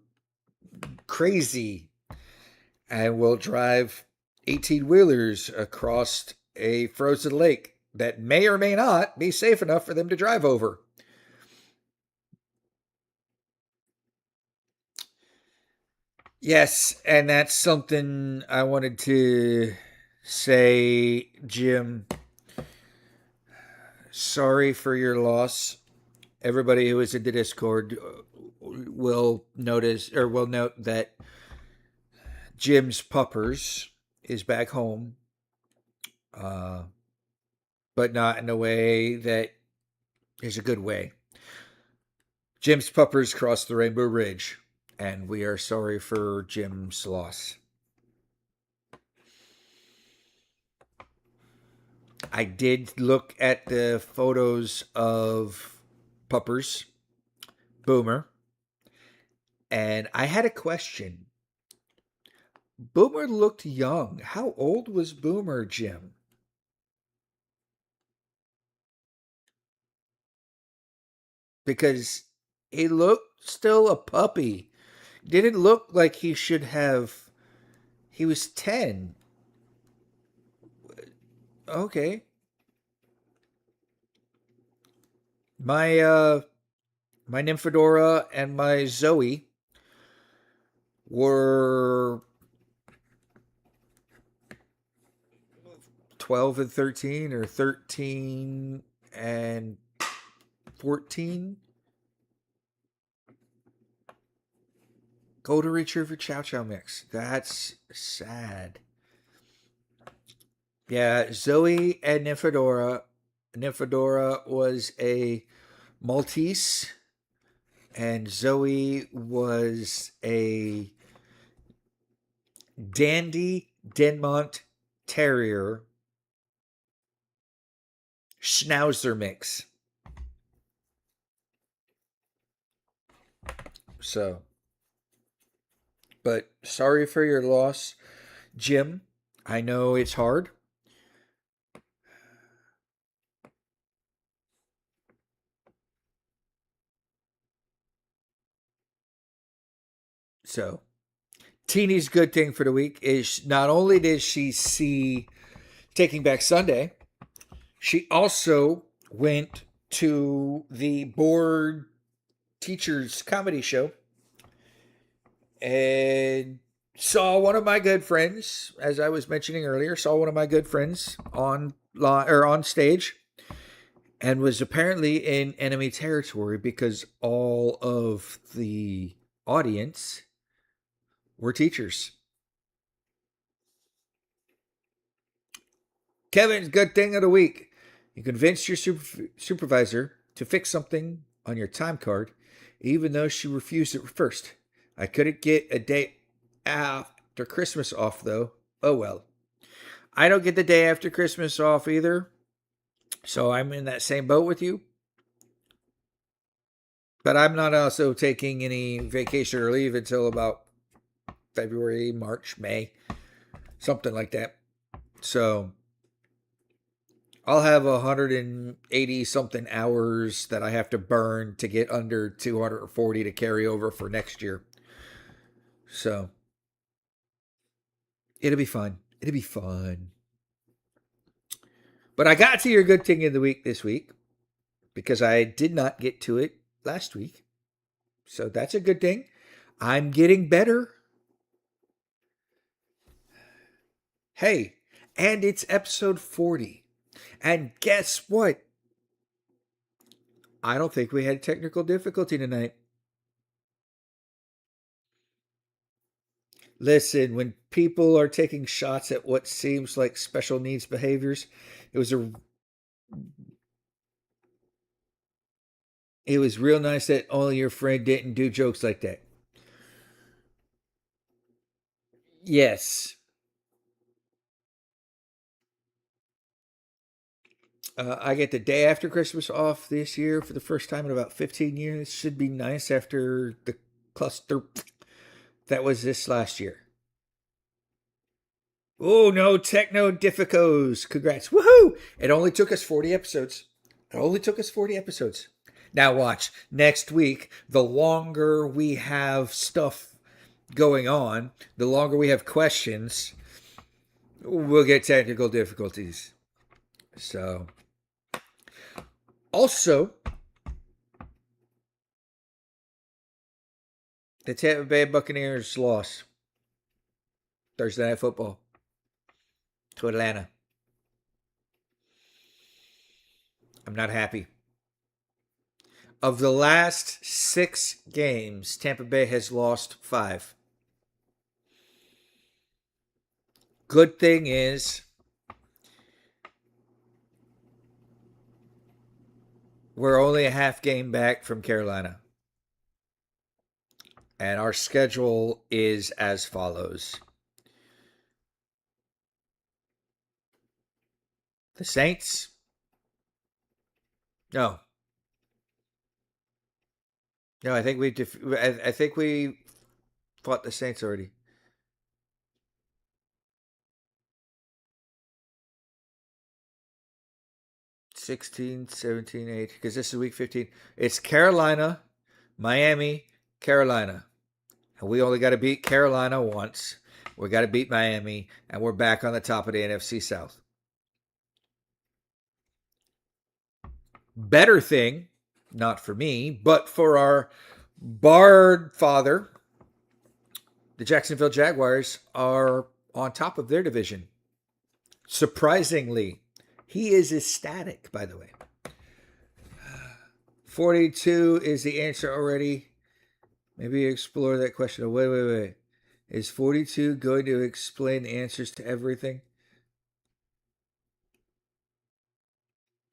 crazy and will drive 18-wheelers across a frozen lake that may or may not be safe enough for them to drive over. Yes, and that's something I wanted to say, Jim. Sorry for your loss. Everybody who is in the Discord will note that Jim's puppers is back home, but not in a way that is a good way. Jim's puppers crossed the Rainbow Ridge, and we are sorry for Jim's loss. I did look at the photos of puppers, Boomer, and I had a question. Boomer looked young. How old was Boomer, Jim? Because he looked still a puppy. Didn't look like he should have. He was 10. Okay. My Nymphadora and my Zoe were 12 and 13 or 13 and 14. Golden Retriever Chow Chow mix. That's sad. Yeah, Zoe and Nymphadora. Nymphadora was a Maltese, and Zoe was a Dandy Denmont Terrier Schnauzer mix. So, but sorry for your loss, Jim. I know it's hard. So, Teeny's good thing for the week is not only did she see Taking Back Sunday, she also went to the board teachers comedy show and saw one of my good friends, as I was mentioning earlier, saw one of my good friends on stage, and was apparently in enemy territory because all of the audience were teachers. Kevin's good thing of the week. You convinced your supervisor to fix something on your time card, even though she refused it first. I couldn't get a day after Christmas off, though. Oh well. I don't get the day after Christmas off either, so I'm in that same boat with you. But I'm not also taking any vacation or leave until about February, March, May, something like that. So I'll have 180 something hours that I have to burn to get under 240 to carry over for next year. So it'll be fun. It'll be fun. But I got to your good thing of the week this week because I did not get to it last week. So that's a good thing. I'm getting better. Hey, and it's episode 40. And guess what? I don't think we had technical difficulty tonight. Listen, when people are taking shots at what seems like special needs behaviors, it was real nice that only your friend didn't do jokes like that. Yes. I get the day after Christmas off this year for the first time in about 15 years. Should be nice after the cluster that was this last year. Oh, no techno difficos. Congrats. Woohoo! It only took us 40 episodes. It only took us 40 episodes. Now watch. Next week, the longer we have stuff going on, the longer we have questions, we'll get technical difficulties. So, also, the Tampa Bay Buccaneers lost Thursday Night Football to Atlanta. I'm not happy. Of the last 6 games, Tampa Bay has lost 5. Good thing is, we're only a half game back from Carolina. And our schedule is as follows. The Saints. No. No, I think I think we fought the Saints already. 16, 17, 8, because this is week 15. It's Carolina, Miami, Carolina. And we only got to beat Carolina once. We got to beat Miami, and we're back on the top of the NFC South. Better thing, not for me, but for our Bard father, the Jacksonville Jaguars are on top of their division. Surprisingly, he is ecstatic, by the way. 42 is the answer already. Maybe explore that question. Oh, wait. Is 42 going to explain answers to everything?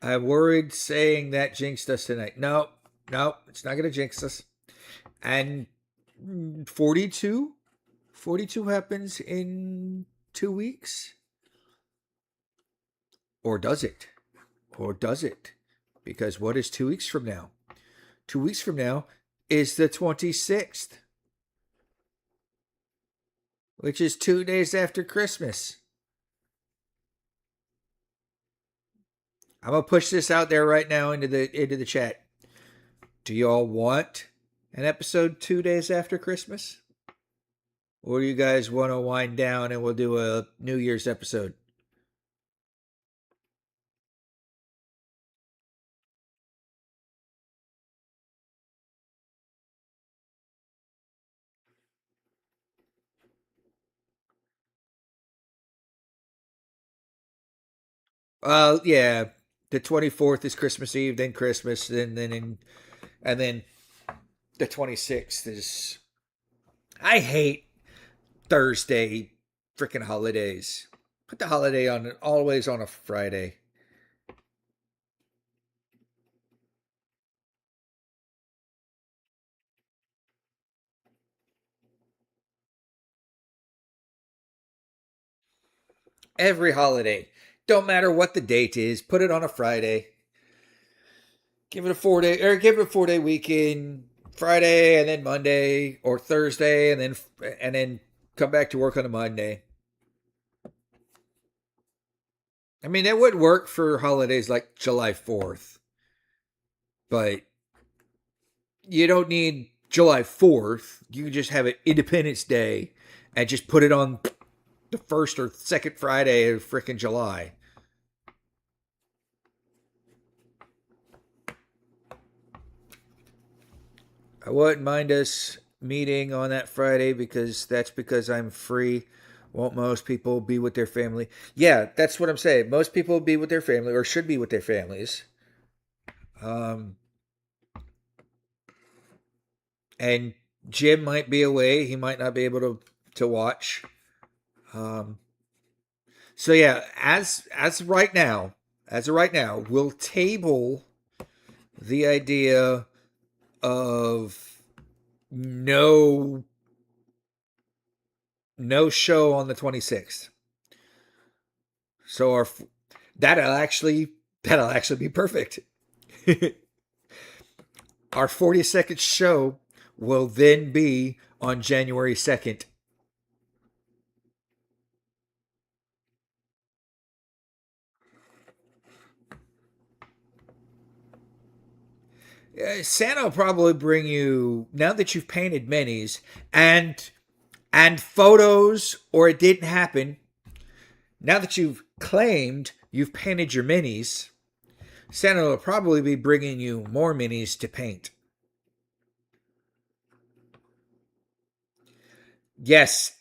I'm worried saying that jinxed us tonight. No, it's not going to jinx us. And 42 happens in 2 weeks. Or does it? Because what is 2 weeks from now? 2 weeks from now is the 26th, which is 2 days after Christmas. I'm gonna push this out there right now into the chat. Do y'all want an episode 2 days after Christmas? Or do you guys want to wind down and we'll do a New Year's episode? Yeah. The 24th is Christmas Eve, then Christmas, and then the 26th is. I hate Thursday freaking holidays. Put the holiday on always on a Friday. Every holiday. Don't matter what the date is, put it on a Friday. Give it a 4-day weekend. Friday and then Monday, or Thursday and then come back to work on a Monday. I mean, that would work for holidays like July 4th. But you don't need July 4th. You can just have it Independence Day and just put it on the first or second Friday of freaking July. I wouldn't mind us meeting on that Friday because I'm free. Won't most people be with their family? Yeah, that's what I'm saying. Most people be with their family or should be with their families. And Jim might be away. He might not be able to watch. So yeah, as of right now, we'll table the idea of no show on the 26th. So that'll actually be perfect. Our 42nd show will then be on January 2nd. Santa will probably bring you, now that you've painted minis and photos, or it didn't happen. Now that you've claimed you've painted your minis, Santa will probably be bringing you more minis to paint. Yes,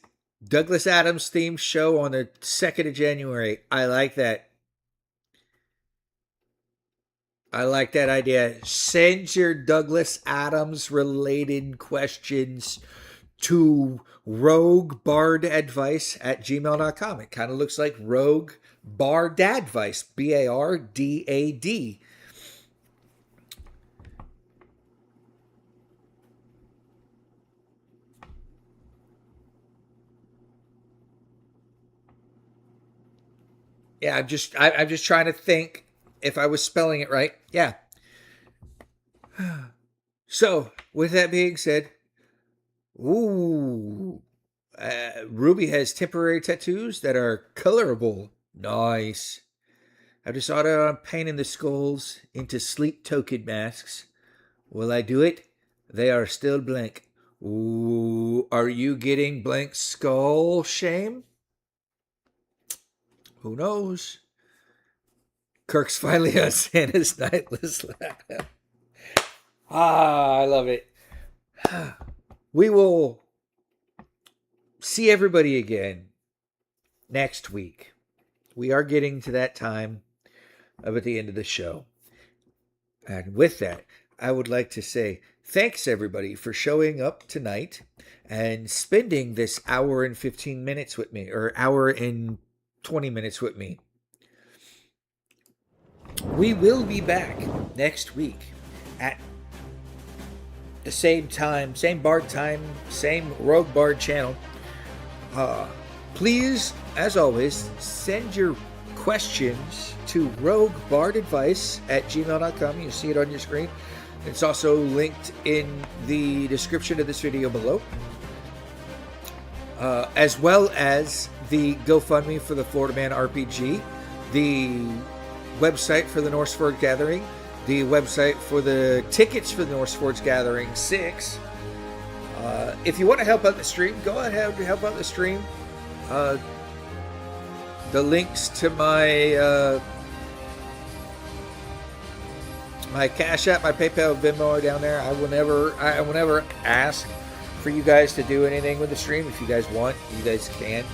Douglas Adams themed show on the 2nd of January. I like that. I like that idea. Send your Douglas Adams related questions to roguebardadvice@gmail.com. It kind of looks like Rogue Bardadvice, BARDAD. Yeah, I'm just trying to think if I was spelling it right. Yeah. So, with that being said, ooh, Ruby has temporary tattoos that are colorable. Nice. I just ordered on painting the skulls into sleep token masks. Will I do it? They are still blank. Ooh, are you getting blank skull shame? Who knows? Kirk's finally on Santa's nightless lap. I love it. We will see everybody again next week. We are getting to that time of at the end of the show. And with that, I would like to say thanks everybody for showing up tonight and spending this hour and 15 minutes with me, or hour and 20 minutes with me. We will be back next week at the same time, same Bard time, same Rogue Bard channel. Please, as always, send your questions to roguebardadvice@gmail.com. You see it on your screen. It's also linked in the description of this video below. As well as the GoFundMe for the Florida Man RPG, the website for the Norseforged Gathering, the website for the tickets for the Norseforged Gathering 6. If you want to help out the stream, go ahead and help out the stream. The links to my my Cashapp, my PayPal, Venmo are down there. I will never ask for you guys to do anything with the stream. If you guys want, you guys can.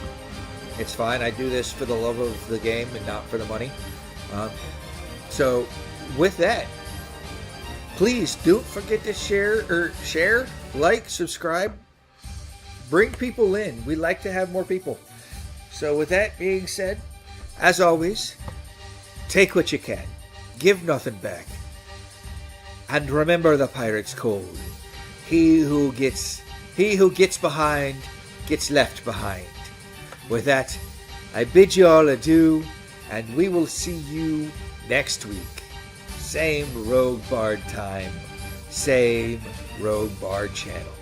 It's fine. I do this for the love of the game and not for the money. So with that, please don't forget to share, like, subscribe, bring people in. We like to have more people. So with that being said, as always, take what you can, give nothing back, and remember the pirate's code. He who gets behind gets left behind. With that, I bid you all adieu, and we will see you next week. Same Rogue Bard time, same Rogue Bard channel.